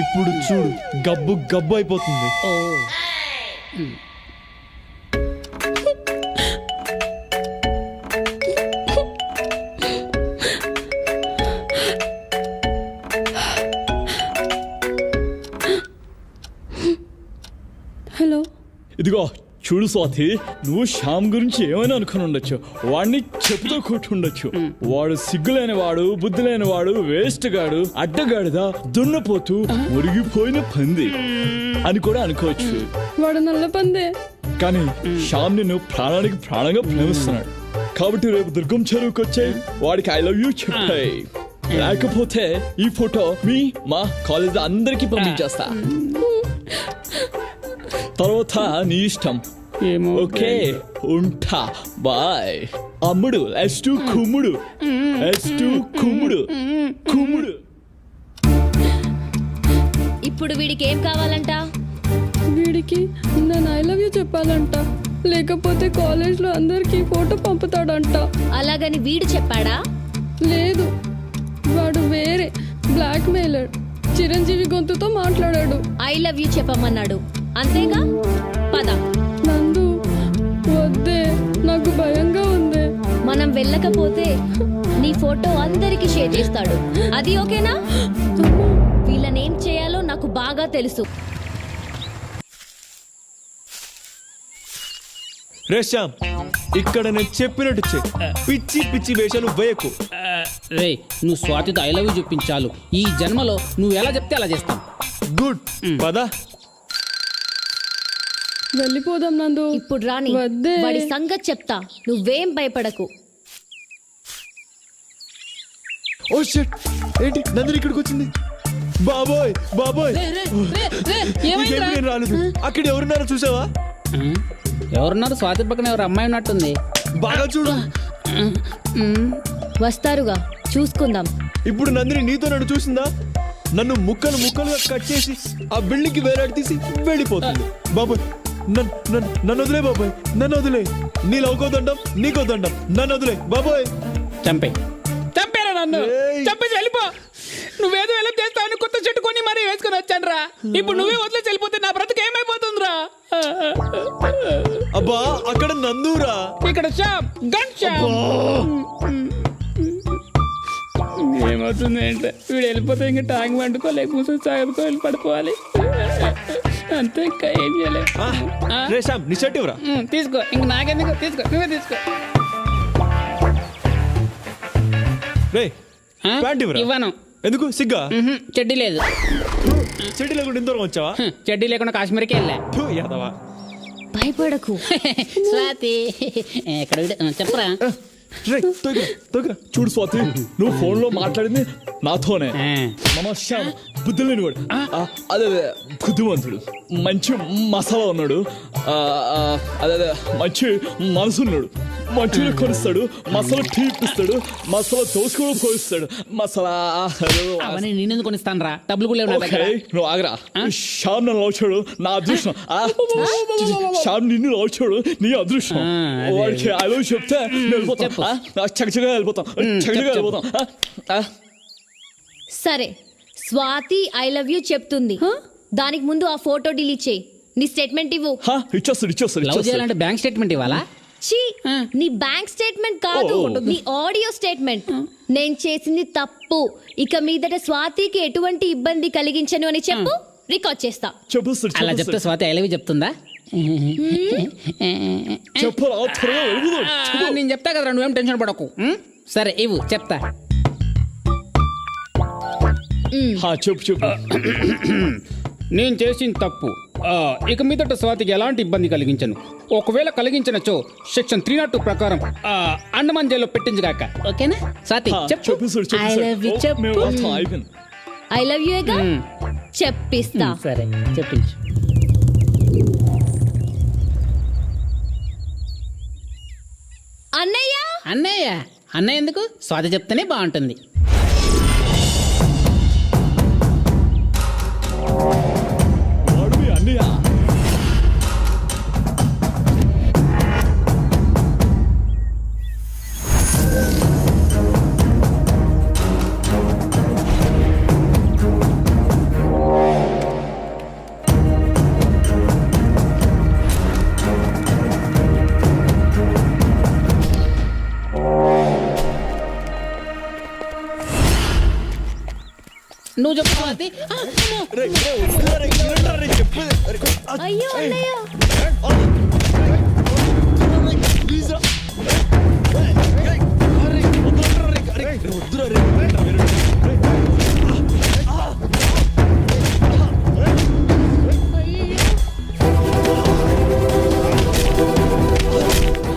ఇప్పుడు చూడు, గబ్బు గబ్బు అయిపోతుంది. హలో. ఇదిగో చూడు స్వాతి, నువ్వు శ్యామ్ గురించి ఏమైనా అనుకుని ఉండొచ్చు, వాడిని చెప్పుతో కొట్టుండొచ్చు. వాడు సిగ్గులేని వాడు, బుద్ధి లేని వాడు, వేస్ట్ గాడు, అడ్డగాడిదా, దున్నపోతూ, మురిగిపోయిన పంది అని కూడా అనుకోవచ్చు. వాడు నల్ల పందే. కానీ శ్యామ్ నిన్ను ప్రాణానికి ప్రాణంగా ప్రేమిస్తున్నాడు. కాబట్టి రేపు దుర్గం చెరువుకి వచ్చాయి, వాడికి ఐ లవ్ యూ చెప్పాయి. లేకపోతే ఈ ఫోటో మా కాలేజ్ అందరికి పంపించేస్తా. తర్వాత నీ ఇష్టం. ఓకే, ఉంటా, బాయ్. అమ్ముడు ఎస్టు కుమ్ముడు, ఎస్టు కుమ్ముడు కుమ్ముడు. ఇప్పుడు వీడికి ఏం కావాలంట? వీడికి నేను ఐ లవ్ యూ చెప్పాలంట, లేకపోతే కాలేజ్లో అందరికి ఫోటో పంపుతాడంట. అలాగని వీడు చెప్పాడా? లేదు, వాడు వేరే బ్లాక్ మెయిలర్. చిరంజీవి గొంతుతో మాట్లాడాడు. ఐ లవ్ యూ చెప్పమన్నాడు అంతేగా. పద. నందు వద్దే, నాకు భయంగా ఉంది. మనం వెళ్ళకపోతే నీ ఫోటో అందరికి షేర్ చేస్తాడు. అది ఓకేనా? వీళ్ళ వీళ్ళనేం చేయాలో నాకు బాగా తెలుసు. రే శ్యామ్, ఇక్కడ నేను చెప్పినట్టు చెయ్యి. పిచ్చి పిచ్చి వేషాలు వేయకు. రే నువ్వు స్వాతితో ఐ లవ్ యూ చెప్పించాలు. ఈ జన్మలో నువ్వు ఎలా చెప్తే అలా చేస్తాం. గుడ్ పదా. వెళ్ళిపోదాం నందు. ఇప్పుడు రాని వాడి సంగతి చెప్తా, నువ్వేం భయపడకు. ఓ షిట్, ఏంటి నందిని ఇక్కడికి వచ్చింది? బాబోయ్ బాబోయ్, ఇంకేం నేను రాలేదు. అక్కడ ఎవరున్నారో చూసావా? ఎవరున్నారు? స్వాతి పక్కన ఎవరు అమ్మాయి ఉన్నట్టుంది. బాగా చూడు. వస్తారుగా, చూసుకుందాం. ఇప్పుడు నందిని నీతో నన్ను చూసిందా? నన్ను ముక్కలు ముక్కలుగా కట్ చేసి ఆ బిల్డింగ్ కి వేలాడి తీసి వెళ్ళిపోతుంది. బాబోయ్, నన్ను వదిలే బాబోయ్, నన్ను వదిలే. నీ లవ్కోదండం నీకోదండం, నన్ను వదిలే బాబోయ్. చంపేరా నన్ను, చంపేసి వెళ్ళిపో. నువ్వేదో వెళ్ళి చేస్తావని కొత్త చెట్టు కొని మరీ వేసుకొని వచ్చాను రా. ఇప్పుడు నువ్వే వదిలేసి వెళ్ళిపోతే నా బ్రతుకు ఏమైపోతుందిరా? అబ్బా అక్కడ నందురా, ఇక్కడ షాప్ గన్ షాప్. ఏమవుతుంది అంటే వీడు వెళ్ళిపోతే ఇంకా టాంగ్ వండుకోలేక కూర్చొని సాగుకోవాలి, పడుకోవాలి అంతే, ఇంకా ఏం చేయలేదు. రే శ్యామ్, నీ షర్ట్ ఇవ్వరా. తీసుకో, ఇంక నాకెందుకు, తీసుకో, నువ్వే తీసుకో. రే ప్యాంట్ ఇవ్వరా. ఇవ్వను. ఎందుకు? సిగ్గా? చెడ్డీ లేదు. చెడ్డీ లేకుండా ఇంత దూరం వచ్చావా? చెడ్డీ లేకుండా కాశ్మీర్కి వెళ్ళా. యాదవా. భయపడకు. స్వాతి ఎక్కడ చెప్పరా. చూడు స్వాతి, నువ్వు ఫోన్ లో మాట్లాడింది నాతోనే. మన శ్యామ్ బుద్ధి లేనివాడు, అదే బుద్ధిమంతుడు, మంచి మసాలా ఉన్నాడు, అదే మంచి మనసున్నాడు. మంచిగా కొనిస్తాడు, మసాలా టీ ఇప్పిస్తాడు, మసాలా దోశ కూడా కొనిస్తాడు, మసాలా. అవన్నీ నేనెందుకు కొనిస్తాను రా, డబ్బులు కూడా లేవు నా దగ్గర. నువ్వు ఆగరా. శ్యామ్ నన్ను లవ్ నా అదృష్టం. శ్యామ్ నిన్ను లవ్ నీ అదృష్టం. వాడికి ఐ లవ్ చెప్తే వెళ్ళిపోతాం, చక్కగా వెళ్ళిపోతాం, చక్కగా వెళ్ళిపోతాం. సరే, స్వాతి ఐ లవ్ యూ చెప్తుంది. దానికి ముందు ఆ ఫోటో డిలీట్ చేయి. నీ స్టేట్మెంట్ ఇవ్వు. ఇచ్చేస్తాడు. లవ్ చేయాలంటే బ్యాంక్ స్టేట్మెంట్ ఇవ్వాలా? ఛీ, నీ బ్యాంక్ స్టేట్మెంట్ కాదు, నీ ఆడియో స్టేట్మెంట్. నేను చేసింది తప్పు, ఇక మీదట స్వాతికి ఎటువంటి ఇబ్బంది కలిగించను అని చెప్పు, రికార్డ్ చేస్తా. అలా చెప్తే స్వాతి ఐ లవ్ యూ చెప్తుందా? నేను చెప్తా కదరా, నువ్వేం టెన్షన్ పడకు. సరే ఇవ్వు, చెప్తా. చెప్పు. నేను చేసిన తప్పు ఇక మీదట స్వాతికి ఎలాంటి ఇబ్బంది కలిగించను. ఒకవేళ కలిగించనచో సెక్షన్ 302 ప్రకారం అండమాన్ జైల్లో పెట్టించగాక. ఓకేనా స్వాతి? చెప్పు. ఐ లవ్ యూ చెప్పు. ఐ లవ్ యూ ఏగా చెప్పిస్తా. సరే చెప్పించు. అన్నయ్య. అన్నయ్య అన్నయ్య ఎందుకు? స్వాతి చెప్తేనే బాగుంటుంది. నువ్వు చెప్పు స్వాతి. అయ్యో అన్నయ్య.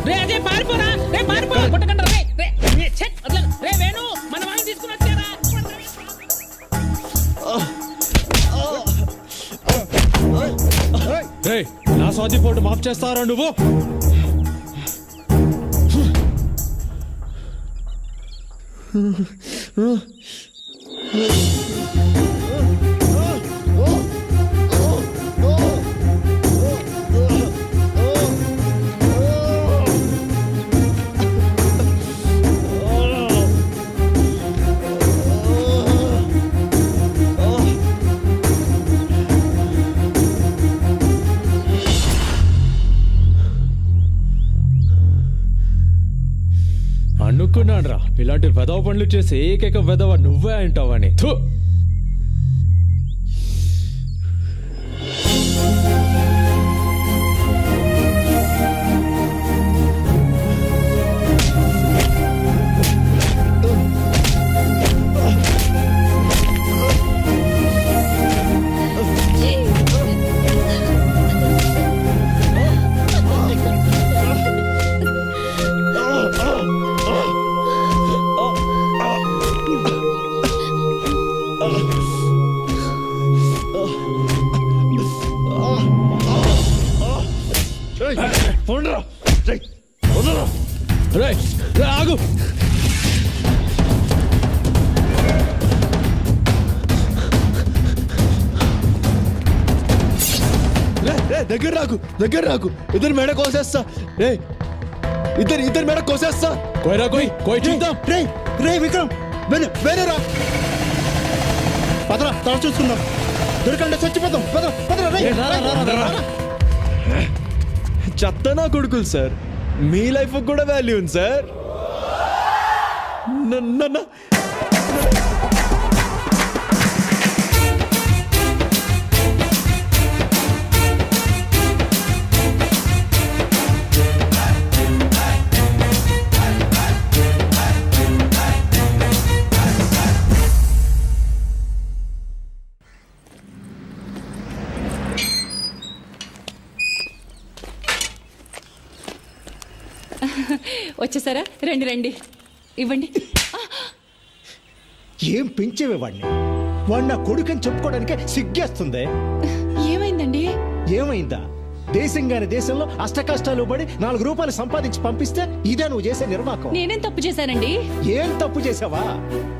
రే అదే పారిపోరా, రే పారిపో, కొట్టకండి రే. రే వేణు, మన వాళ్ళని తీసుకుని వచ్చారా? నా స్వాతి ఫోటో మాఫ్ చేస్తారా నువ్వు? అనుకున్నాను రా, ఇలాంటి వెధవ పనులు చేసి ఏకైక వెధవ నువ్వే అంటావని. రేయ్, రేయ్, ఆగు. దగ్గర రాకు ఇద్దరు మెడ కోసేస్తా రే ఇద్దరు మెడ కోసేస్తా కోయరా కోయ్ చూద్దాం. రే విక్రమ్ వేరేరా పదరా తల చూసుకుందాం దొరకండి చచ్చిపోతాం పదరా రే చెత్త నా కొడుకులు సార్, మీ లైఫ్ కూడా వాల్యూ ఉంది సార్. నన్న వచ్చేసారా? రండి రండి, ఇవ్వండి. ఏం పెంచేవే వాడిని వాడు నా కొడుకని చెప్పుకోవడానికే సిగ్గేస్తుంది. ఏమైందండి? ఏమైందా? దేశంగాని దేశంలో అష్ట కష్టాలు పడి 4 రూపాయలు సంపాదించి పంపిస్తే ఇదే నువ్వు చేసే నిర్వాకం. నేనేం తప్పు చేశానండి? ఏం తప్పు చేసావా?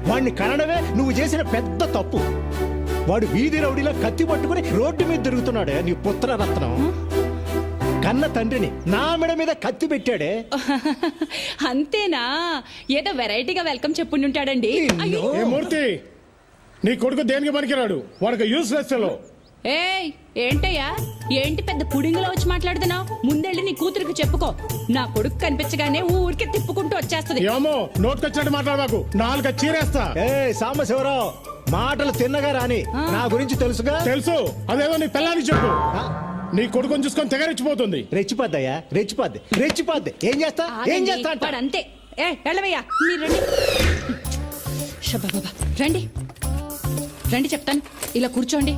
వాడిని కనడమే నువ్వు చేసిన పెద్ద తప్పు. వాడు వీధి రౌడీలో కత్తి పట్టుకుని రోడ్డు మీద తిరుగుతున్నాడే నీ పుత్రరత్నం. కన్న తండ్రిని నా మెడ మీద కత్తి పెట్టాడే. అంతేనా? ఏదో వెరైటీగా వెల్కమ్ చెప్పుంటాడండి. మూర్తి నీ కొడుకు దేనికి పనికిరాడు, వాడికి యూస్లెస్ ఫెలో. ఏయ్, ఏంటయ్యా? ఏంటి పెద్ద పుడింగులో వచ్చి మాట్లాడుతున్నావు? ముందెళ్ళి నీ కూతురికి చెప్పుకో. నా కొడుకు కనిపించగానే ఊరికే తిప్పుకుంటూ వచ్చేస్తది. ఏమో నోట్కొచ్చినట్టు మాట్లాడబాకు, 4 చీరేస్తా. సాంబశివరావు మాటలు తిన్నగా రాని, నా గురించి తెలుసుగా. తెలుసు, అదేదో నీ పిల్లానికి చెప్పు. నీ కొడుకుని చూసుకొని తెగరెచ్చిపోతుంది. రెచ్చిపోద్దయ్యా, రెచ్చిపోద్ది. ఏం చేస్తా అంట? వాడు అంతే. ఏ వెళ్ళవయ్యా, మీరు రండి. షబ్బబ్బబ్బా, రండి రండి చెప్తాను. ఇలా కూర్చోండి.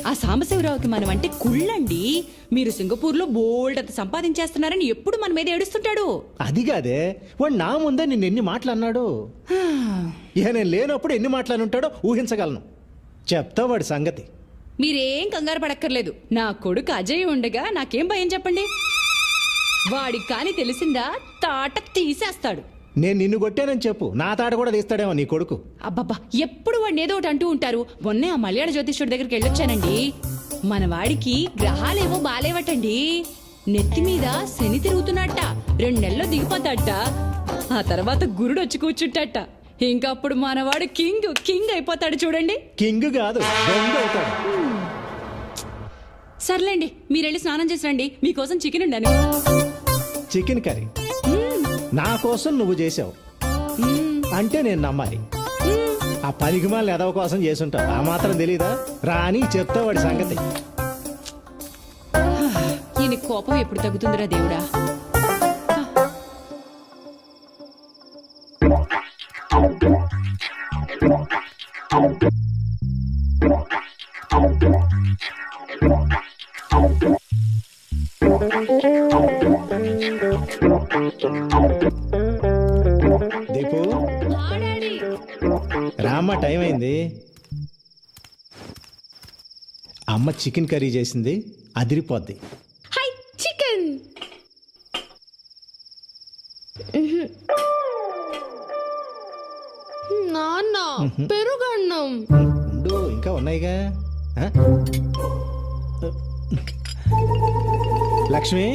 ఆ సాంబశివరావుకి మనం అంటే కుళ్ళండి. మీరు సింగపూర్లో బోల్డ్ అంత సంపాదించేస్తున్నారని ఎప్పుడు మన మీద ఏడుస్తుంటాడు. అది కాదే, వాడు నా ముందే నిన్ను ఎన్ని మాటలు అన్నాడు. ఇక నేను లేనప్పుడు ఎన్ని మాటలు ఉంటాడో ఊహించగలను. చెప్తా వాడి సంగతి. మీరేం కంగారు పడక్కర్లేదు. నా కొడుకు అజయ్ ఉండగా నాకేం భయం చెప్పండి. వాడికి కాని తెలిసిందా తాట తీసేస్తాడు. నేను నిన్ను కొట్టానని చెప్పు, నా తాట కూడా తీస్తాడేమో నీ కొడుకు. అబ్బబ్బా, ఎప్పుడు వాడిని ఏదో ఒకటి అంటూ ఉంటారు. మొన్నే ఆ మలయాళ జ్యోతిష్యుడి దగ్గరికి వెళ్ళొచ్చానండి. మన వాడికి గ్రహాలేవో బాలేవటండి. నెత్తి మీద శని తిరుగుతున్నట్ట. 2 నెలల్లో దిగిపోతాట. ఆ తర్వాత గురుడు వచ్చి కూర్చుంటాట. ఇంకప్పుడు మనవాడు కింగ్ అయిపోతాడు చూడండి. కింగ్ కాదు, దొంగ అవుతాడు. సర్లేండి, మీరెళ్ళి స్నానం చేసి రండి. మీకోసం చికెన్ ఉండాను. చికెన్ కర్రీ నా కోసం నువ్వు చేసావు అంటే నేను నమ్మాలి. ఆ పనికిమాల ఎదవ కోసం చేసుంటావు, ఆ మాత్రం తెలీదా? రాని చెప్తా వాడి సంగతి. ఈయన కోపం ఎప్పుడు తగ్గుతుందిరా దేవుడా? దీపు రామ్మ, టైం అయింది. అమ్మ చికెన్ కర్రీ చేసింది, అదిరిపోద్ది. High chicken. నాన్న పెరుగన్నం. ఉండు, ఇంకా ఉన్నాయిగా. లక్ష్మి,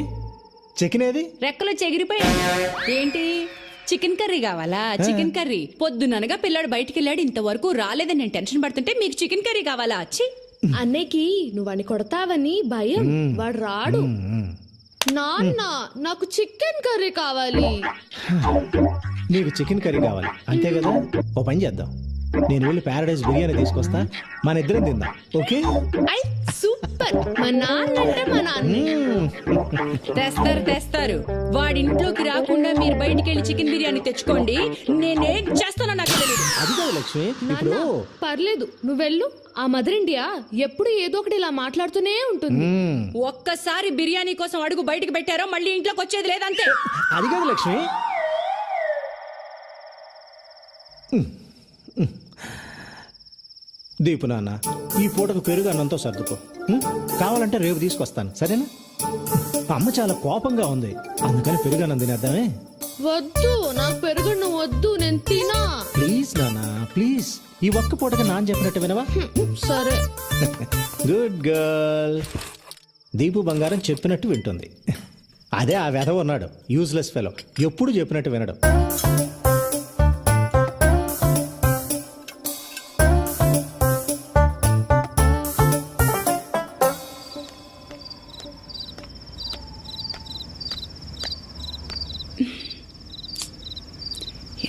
చికెన్ ఏది? రెక్కలు చెగిరిపోయాయి. ఏంటి చికెన్ కర్రీ కావాలా? చికెన్ కర్రీ పొద్దుననగా పిల్లాడు బయటికి వెళ్ళాడు, ఇంతవరకు రాలేదని నేను టెన్షన్ పడుతుంటే మీకు చికెన్ కర్రీ కావాలా? అన్నయ్యకి నువ్వు అని కొడతావని భయం, వాడు రాడు. నాన్న నాకు చికెన్ కర్రీ కావాలి. నీకు చికెన్ కర్రీ కావాలి అంతే కదా? ఓ పని చేద్దాం, నేను వెళ్ళి ప్యారడైజ్ బిర్యానీ తీసుకొస్తా, మన ఇద్దరం తిందాం. ఓకే? I super. మా నాన్న అంటే మా నాన్న. తెస్తారు. వాడింట్లోకి రాకుండా మీరు బయటికి వెళ్ళి చికెన్ బిర్యానీ తెచ్చుకోండి. నేనేం చేస్తానో నాకు తెలియదు. అది కాదు లక్ష్మి, ఇప్పుడు పర్లేదు నువ్వు వెళ్ళు. ఆ మదర్ ఇండియా ఎప్పుడు ఏదో ఒకటి ఇలా మాట్లాడుతూనే ఉంటుంది. ఒక్కసారి బిర్యానీ కోసం అడుగు బయటకు పెట్టారో మళ్ళీ ఇంట్లోకి వచ్చేది లేదంతే. అది కాదు లక్ష్మి. దీపు నాన్న, ఈ పూటకు పెరుగు అన్నంతో సర్దుకో. కావాలంటే రేపు తీసుకొస్తాను, సరేనా? అమ్మ చాలా కోపంగా ఉంది, అందుకని పెరుగు అన్నం తినేద్దామే. వద్దు నాకు పెరుగన్నం వద్దు నేను తినా ప్లీజ్ నానా ప్లీజ్ ఈ ఒక్క పూటగా నాన్న చెప్పినట్టు వినవా? సరే గుడ్ గర్ల్. దీపు బంగారం చెప్పినట్టు వింటుంది. అదే ఆ వెధవ ఉన్నాడు, యూజ్లెస్ ఫెలో, ఎప్పుడు చెప్పినట్టు వినడు.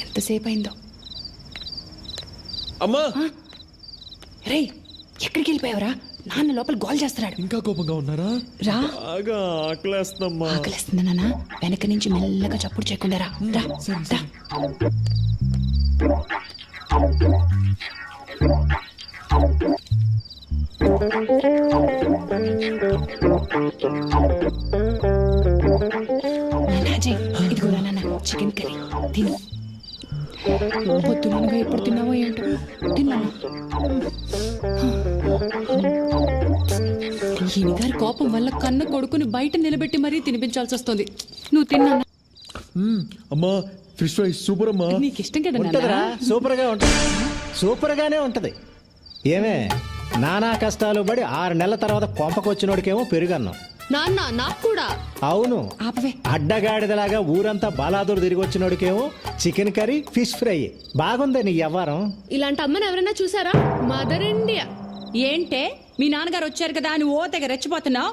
ఎంతసేపు అయిందో. అమ్మా రే ఎక్కడికి వెళ్ళిపోయావరా? నాన్న లోపల గోల్ చేస్తున్నాడు. ఇంకా కోపంగా ఉన్నారా? రా. బాగా ఆకలేస్తుందమ్మా. ఆకలిస్తుంది నాన్న. వెనక నుంచి మెల్లగా చప్పుడు చేయకుండా రా. రా. రా. నాన్న, అజయ్, ఇదిగోరా నాన్న చికెన్ కర్రీ తిను. పొద్దునగా ఎప్పుడు తిన్నావో ఏంటో. తిన్నాను. ఈయన గారి కోపం వల్ల కన్న కొడుకుని బయట నిలబెట్టి మరీ తినిపించాల్సి వస్తుంది. నువ్వు తిన్నా. అమ్మా ఫిష్ ఫ్రై సూపర్ అమ్మా. నీకు ఇష్టం కదా ఉంటదిరా, నాన్న? సూపర్ గా ఉంటది, సూపర్ గానే ఉంటది. ఏమే నానా కష్టాలు పడి 6 నెలల తర్వాత కొంపకొచ్చినోడికేమో పెరుగన్నాం. నాన్న నాకు కూడా. అవును, ఆపవే. అడ్డగాడిదలాగా ఊరంతా బాలాదూరు తిరిగి వచ్చినోడికేమో చికెన్ కర్రీ ఫిష్ ఫ్రై. బాగుంది నీ వ్యవహారం. ఇలాంటి అమ్మని ఎవరైనా చూసారా? Mother India. ఏంటే మీ నాన్నగారు వచ్చారు కదా అని ఓ తెగ రెచ్చిపోతున్నావు.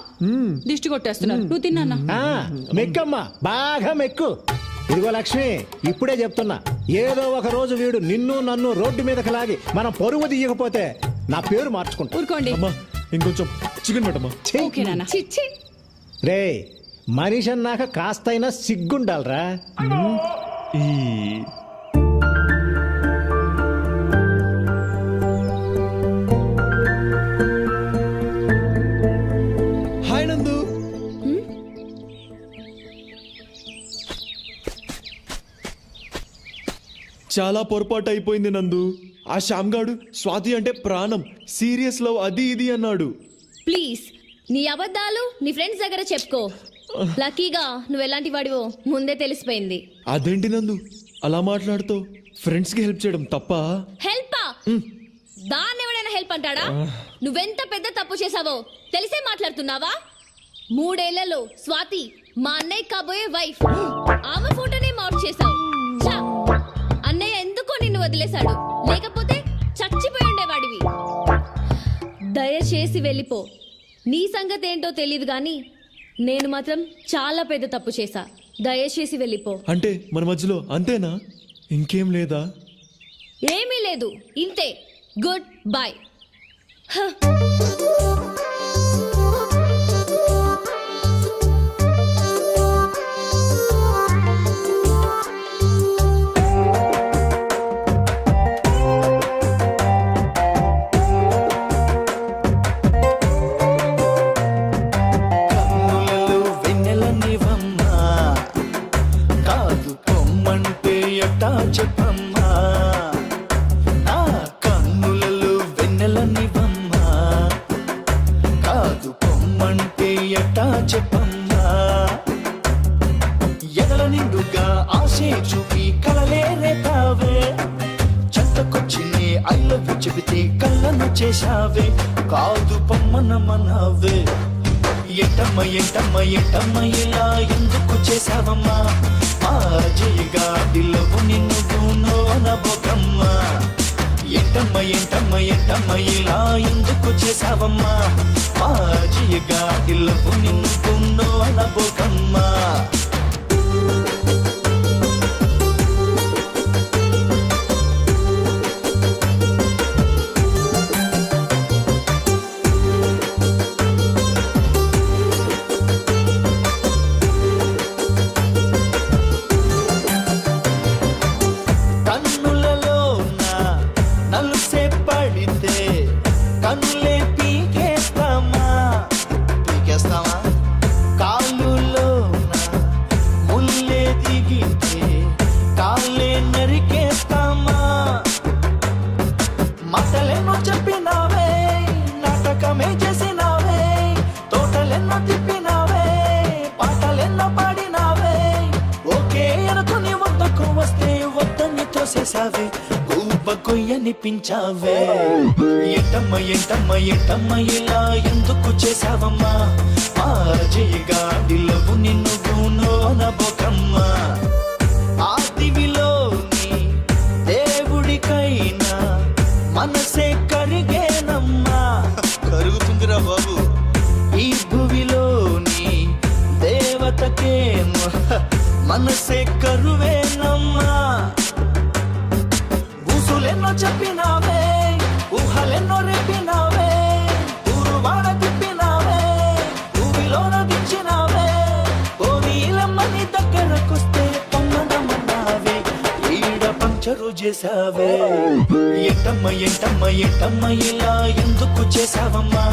దిష్టి కొట్టేస్తున్నావు. నువ్వు తిన్నా. మెక్కమ్మా, బాగా మెక్కు. ఇదిగో లక్ష్మి, ఇప్పుడే చెప్తున్నా, ఏదో ఒక రోజు వీడు నిన్ను నన్ను రోడ్డు మీదకి లాగి మనం పరువు తీయకపోతే నా పేరు మార్చుకుంటా. ఊరుకోండి. అమ్మా ఇంకొంచెం చికెన్ పెట్టమ్మా. ఓకే నాన్న. చిచ్చి రే మనిషి అన్నాక కాస్తైనా సిగ్గుండాలరా. ఈ హాయ్ నందు. చాలా పొరపాటు అయిపోయింది నందు. ఆ శ్యామ్గాడు స్వాతి అంటే ప్రాణం, సీరియస్ లవ్ అది ఇది అన్నాడు. ప్లీజ్ నీ అబద్ధాలు నీ ఫ్రెండ్స్ దగ్గర చెప్పుకో. లక్కీగా నువ్వు ఎలాంటి వాడివో ముందే తెలిసిపోయింది. అదేంటి నందు అలా మాట్లాడుతావు? ఫ్రెండ్స్ కి హెల్ప్ చేయడం తప్ప? హెల్పా? దాన్ని ఎవడైనా హెల్ప్ అంటాడా? నువ్వెంత పెద్ద తప్పు చేసావో తెలిసే మాట్లాడుతున్నావా? 3 ఏళ్లలో స్వాతి మా అన్నయ్య కాబోయే వైఫ్, ఆమె ఫోటోనే మౌట్ చేసావు. ఛ! అన్నయ్య ఎందుకో నిన్ను వదిలేశాడు, లేకపోతే చచ్చిపోయి ఉండేవాడివి. దయచేసి వెళ్ళిపో. నీ సంగతి ఏంటో తెలియదు గాని నేను మాత్రం చాలా పెద్ద తప్పు చేశా. దయచేసి వెళ్ళిపో. అంటే మన మధ్యలో అంతేనా? ఇంకేం లేదా? ఏమీ లేదు, ఇంతే. Good bye. కన్నులలో వెన్నెలనివమ్మా, కాదు పొమ్మంటే ఎట్టా చెప్పమ్మా. నా కన్నులలో వెన్నెలనివమ్మా, కాదు పొమ్మంటే ఎట్టా చెప్పమ్మా. ఎదల నిండుగా ఆశే చూపి కలలే రేపావే, చెంతకొచ్చి నీ ఐ లవ్ యు చెబితే కళ్ళను చేశావే. కాదు పొమ్మనమన్నావే. ఎంటమ్మ ఎంటమ్మ ఎంటమ్మ ఇలా ఎందుకు చేశావమ్మా? మా జయగాడిలవు నిన్ను నోనబోకమ్మా. ఎంటమ్మ ఎంటమ్మ ఎంటమ్మ ఇలా ఎందుకు చేశావమ్మా? మా జయగాడిలవు నిన్ను నోనబోకమ్మా. కన్నులలోన నలుసే పడితే కన్నులే పీకేస్తామా? పీకేస్తామా? కాళ్ళులోన ముల్లే దిగితే కాళ్ళే నరికేస్తామా? మాటలెన్నో చెప్పినావే, నాటకమే చేసినావే, తోటలెన్నో తిప్పినావే, పాటలెన్నో పాడినావే, ఓకే అనుకుని చేసావే ఊప కొయ్యనిపించావే ఎంటమ్మ ఎంటమ్మ ఎంటమ్మ ఇలా ఎందుకు చేసావమ్మా మా జయగాడిలవు నిన్ను నోనబోకమ్మా ఆదివిలోని దేవుడికైనా మనసే కరిగేనమ్మా కరుగుతుందిరా బాబు ఈ భువిలోని దేవతకేమో మనసే కరువేనమ్మా ఊసులెన్నో చెప్పినావే ఊహలెన్నో రేపినావే ఊరువాడ తిప్పినావే ఊవిలోన దించినావే ఓ నీలమ్మని దగ్గరకొస్తే పొమ్మనమన్నావే ఈడ పంచరు చేసావే ఎంటమ్మ ఎంటమ్మ ఎంటమ్మ ఇలా ఎందుకు చేసావమ్మా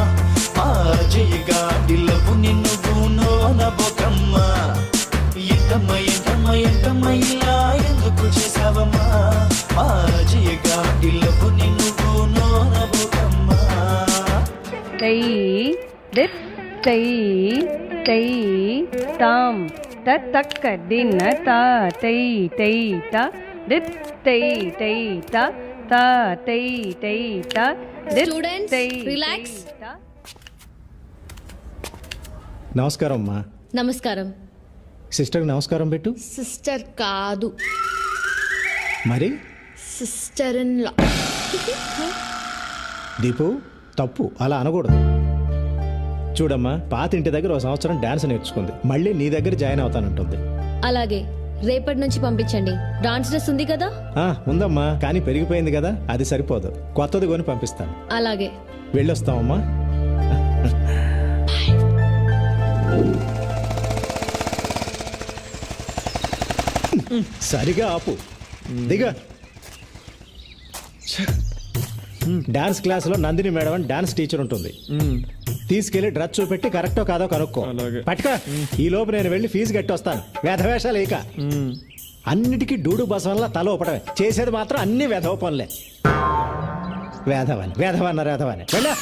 మా జయగాడిలవు నిన్ను నోనబోకమ్మా ఎంటమ్మ ఎంటమ్మ ఎంటమ్మ ఇలా ఎందుకు చేసావమ్మా మా జయగాడిలవు నిన్ను నోనబోకమ్మా టై దిత్ టై టై తాం తక్క దిన తా టై టై తా దిత్ టై టై తా తా టై టై తా Students, relax. నమస్కారం అమ్మా. నమస్కారం. సిస్టర్కి నమస్కారం పెట్టు. సిస్టర్ కాదు, మరి సిస్టర్ ఇన్ లా. దీపు తప్పు అలా అనకూడదు. చూడమ్మా, పాత ఇంటి దగ్గర ఒక సంవత్సరం డాన్స్ నేర్చుకుంది, మళ్ళీ నీ దగ్గర జాయిన్ అవుతానంటుంది. అలాగే రేపటి నుంచి పంపించండి. డాన్స్ డ్రెస్ ఉంది కదా? ఉందమ్మా, కానీ పెరిగిపోయింది కదా, అది సరిపోదు, కొత్తది కొని పంపిస్తాను. అలాగే వెళ్ళొస్తామమ్మా. సరిగా ఆపు, దిగా. డాన్స్ క్లాస్ లో నందిని మేడం అని డాన్స్ టీచర్ ఉంటుంది. తీసుకెళ్లి డ్రెస్ చూపెట్టి కరెక్టో కాదో కనుక్కో. పట్టుకో. ఈ లోపు నేను వెళ్ళి ఫీజు కట్టి వస్తాను. వేధవేషాలు ఇక అన్నిటికీ డూడు బసవన్లా తల ఊపడమే, చేసేది మాత్రం అన్ని వేధవ పనులే. వేధవని వేధవన్న వేధవని వెళ్ళా.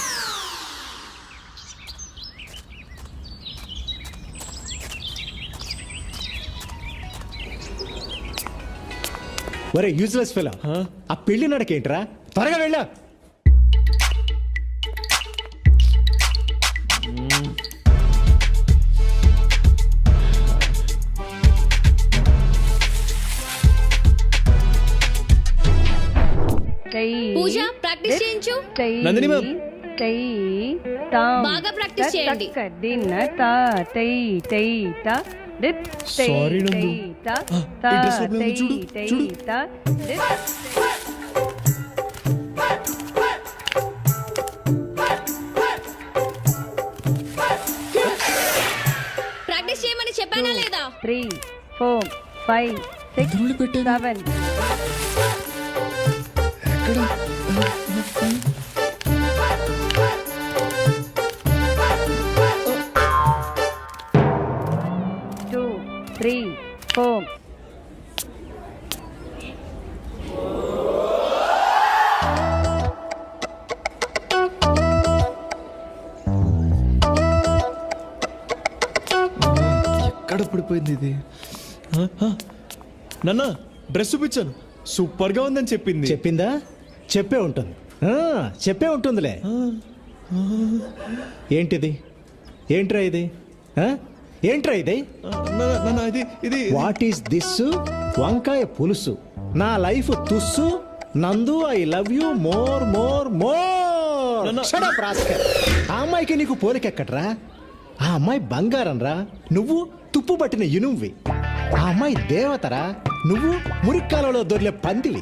ఒరే యూజ్లెస్ ఫెలో, ఆ పెళ్లి నడకేంట్రా? త్వరగా వెళ్ళా. పూజ ప్రాక్టీస్ చేయించు. నందిని మ్యామ్, బాగా ప్రాక్టీస్ చేయండి. సారీ నందు. ఈ డ్రెస్ లో ఉంది, చూడు చూడు. ప్రాక్టీస్ చేయమని చెప్పానా లేదా? 3, 4, 5, 6, 7. Two, 3, 4. ఎక్కడ పడిపోయింది ఇది? నాన్న, డ్రెస్ చూపించాను, సూపర్ గా ఉందని చెప్పింది. చెప్పిందా? చెప్పే ఉంటుంది, చెప్పే ఉంటుందిలే. ఏంటిది? ఏంట్రా ఇది? ఏంట్రా ఇది? నాన్న, ఇది వాట్ ఈస్ దిస్? వంకాయ పులుసు. నా లైఫ్ తుస్సు. నందు, I love you more more more. Shut up, rascal. ఆ అమ్మాయికి నీకు పోలికెక్కట్రా? ఆ అమ్మాయి బంగారం రా, నువ్వు తుప్పు పట్టిన ఇనుమువి. ఆ అమ్మాయి దేవతరా, నువ్వు మురిక్కాలలో దొర్లే పందివి,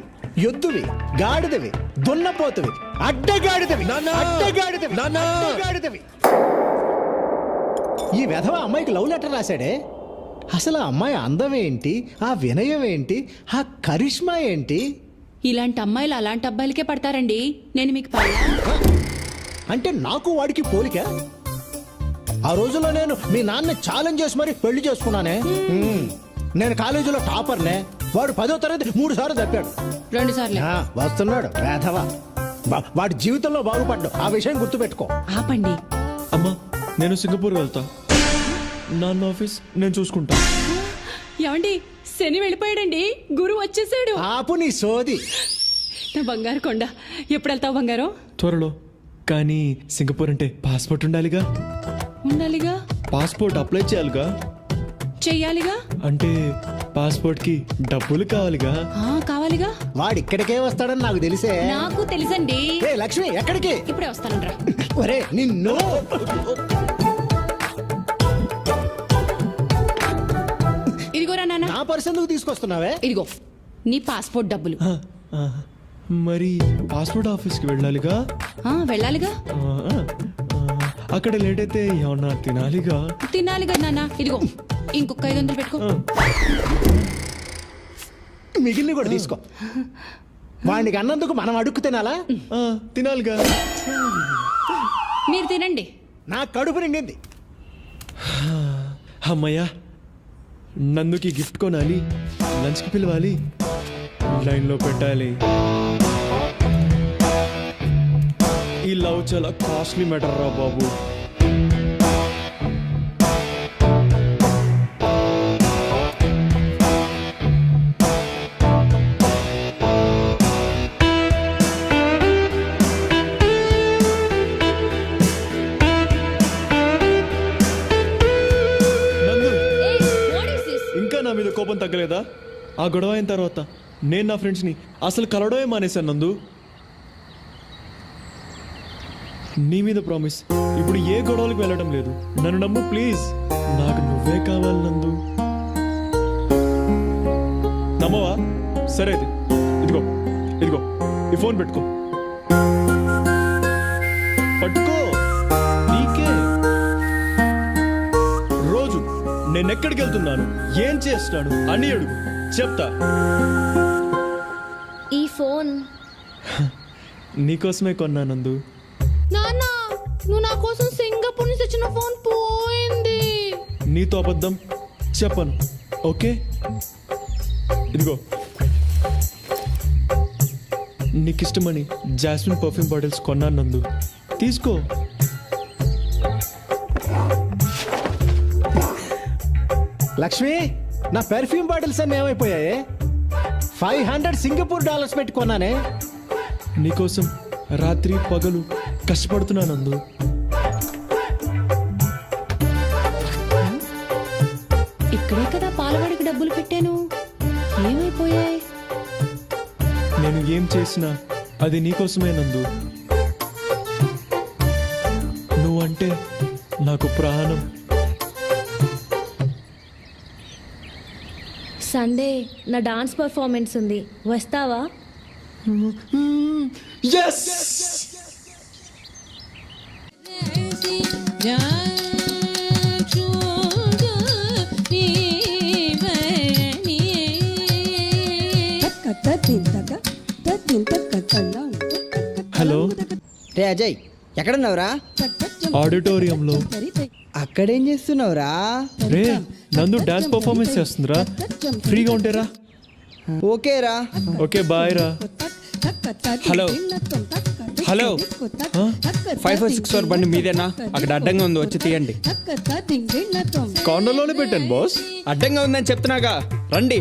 ఎద్దువి, గాడిదవి, దున్నపోతువి, అడ్డగాడిదవి, అడ్డగాడిదవి, అడ్డగాడిదవి. ఈ వెధవ అమ్మాయికి లవ్ లెటర్ రాశాడే. అసలు ఆ అమ్మాయి అందం ఏంటి, ఆ వినయం ఏంటి, ఆ కరిష్మా ఏంటి? ఇలాంటి అమ్మాయిలు అలాంటి అబ్బాయిలకే పడతారండి. నేను మీకు పడలా? అంటే నాకు వాడికి పోలిక? ఆ రోజుల్లో నేను మీ నాన్న ఛాలెంజ్ చేసి మరి పెళ్లి చేసుకున్నానే. నేను కాలేజీలో టాపర్నే, వాడు 10వ తరగతి 3 సార్లు తప్పాడు. 2 సార్లు. వస్తున్నాడు వేధవ. వాడి జీవితంలో బాగుపడ్డు, ఆ విషయం గుర్తుపెట్టుకో. ఆపండి. అమ్మా, నేను సింగపూర్ వెళ్తా. నాన్న ఆఫీస్ నేను చూసుకుంటా. ఏమండి, శని వెళ్ళిపోయాడండి, గురువు వచ్చేసాడు. ఆపు నీ సోది. నా బంగారు కొండ, ఎప్పుడు వెళ్తావు బంగారం? త్వరలో. కానీ సింగపూర్ అంటే పాస్పోర్ట్ ఉండాలిగా. ఉండాలిగా, పాస్పోర్ట్ అప్లై చేయాలిగా. చెయ్యాలిగా, అంటే పాస్పోర్ట్ కి డబ్బులు కావాలిగా. కావాలిగా. వాడు ఇక్కడికే వస్తాడని నాకు తెలిసే. నాకు తెలుసండి. ఏ లక్ష్మి ఎక్కడికి? ఇప్పుడే వస్తానంట్రా. ఒరే నిన్ను. ఇదిగోరా నాన్న. నా పర్స్ ఎందుకు తీసుకొస్తున్నావే? ఇదిగో నీ పాస్పోర్ట్ డబ్బులు. ఆ, మరి పాస్పోర్ట్ ఆఫీస్కి వెళ్ళాలిగా. వెళ్ళాలిగా. అక్కడ లేట్ అయితే ఏమన్నా తినాలిగా. తినాలిగా నాన్న. ఇదిగో ఇంకొక 500 పెట్టుకో. మిగిలిన కూడా తీసుకో. వాడికి అన్నందుకు మనం అడుక్కు తినాలా? తినాలిగా. మీరు తినండి. నా కడుపు నిండింది. అమ్మయ్యా, నందుకి గిఫ్ట్ కొనాలి, లంచ్కి పిలవాలి, లైన్లో పెట్టాలి. ఈ లవ్ చాలా కాస్ట్లీ మ్యాటర్ రా బాబు. నందు, ఇంకా నా మీద కోపం తగ్గలేదా? ఆ గొడవ అయిన తర్వాత నేను నా ఫ్రెండ్స్ని అసలు కలవడమే మానేశాను నందు. నీ మీద ప్రామిస్, ఇప్పుడు ఏ గొడవలకు వెళ్ళడం లేదు. నన్ను నమ్ము ప్లీజ్. నాకు నువ్వే కావాలి నందు. నమ్మవా? సరే అయితే ఇదిగో ఇదిగో ఈ ఫోన్ పెట్టుకో. పట్టుకో, నీకే. రోజు నేను ఎక్కడికి వెళ్తున్నాను, ఏం చేస్తాను అని అడుగు, చెప్తా. ఈ ఫోన్ నీకోసమే కొన్నా నందు. నాన్న, నువ్వు నా కోసం సింగపూర్ నుంచి తెచ్చిన ఫోన్ పోయింది. నీతో అబద్ధం చెప్పను, ఓకే? ఇదిగో నీకిష్టమని జాస్మిన్ పర్ఫ్యూమ్ బాటిల్స్ కొన్నాను నందు, తీసుకో. లక్ష్మి, నా పెర్ఫ్యూమ్ బాటిల్స్ అన్నీ ఏమైపోయాయి? $500 సింగపూర్ డాలర్స్ పెట్టి కొన్నానే. నీకోసం రాత్రి పగలు కష్టపడుతున్నా నందు. ఇక్కడే కదా పాలవాడికి డబ్బులు పెట్టాను, ఏమైపోయాయి? నేను ఏం చేసినా అది నీకోసమే నందు. నువ్వంటే నాకు ప్రాణం. సండే నా డాన్స్ పర్ఫార్మెన్స్ ఉంది, వస్తావా? yes hello. రే అజయ్, ఎక్కడున్నావురా? ఆడిటోరియంలో. అక్కడేం చేస్తున్నావురా? రే నందు డాన్స్ పర్ఫార్మెన్స్ చేస్తుందిరా, ఫ్రీగా ఉంటేరా. ఓకేరా. ఓకే బాయ్ రా. హలో హలో, 5464 బండి మీదేనా? అక్కడ అడ్డంగా ఉంది, వచ్చి తీయండి. కార్నర్లోనే పెట్టాను బాస్. అడ్డంగా ఉందని చెప్తున్నాగా, రండి.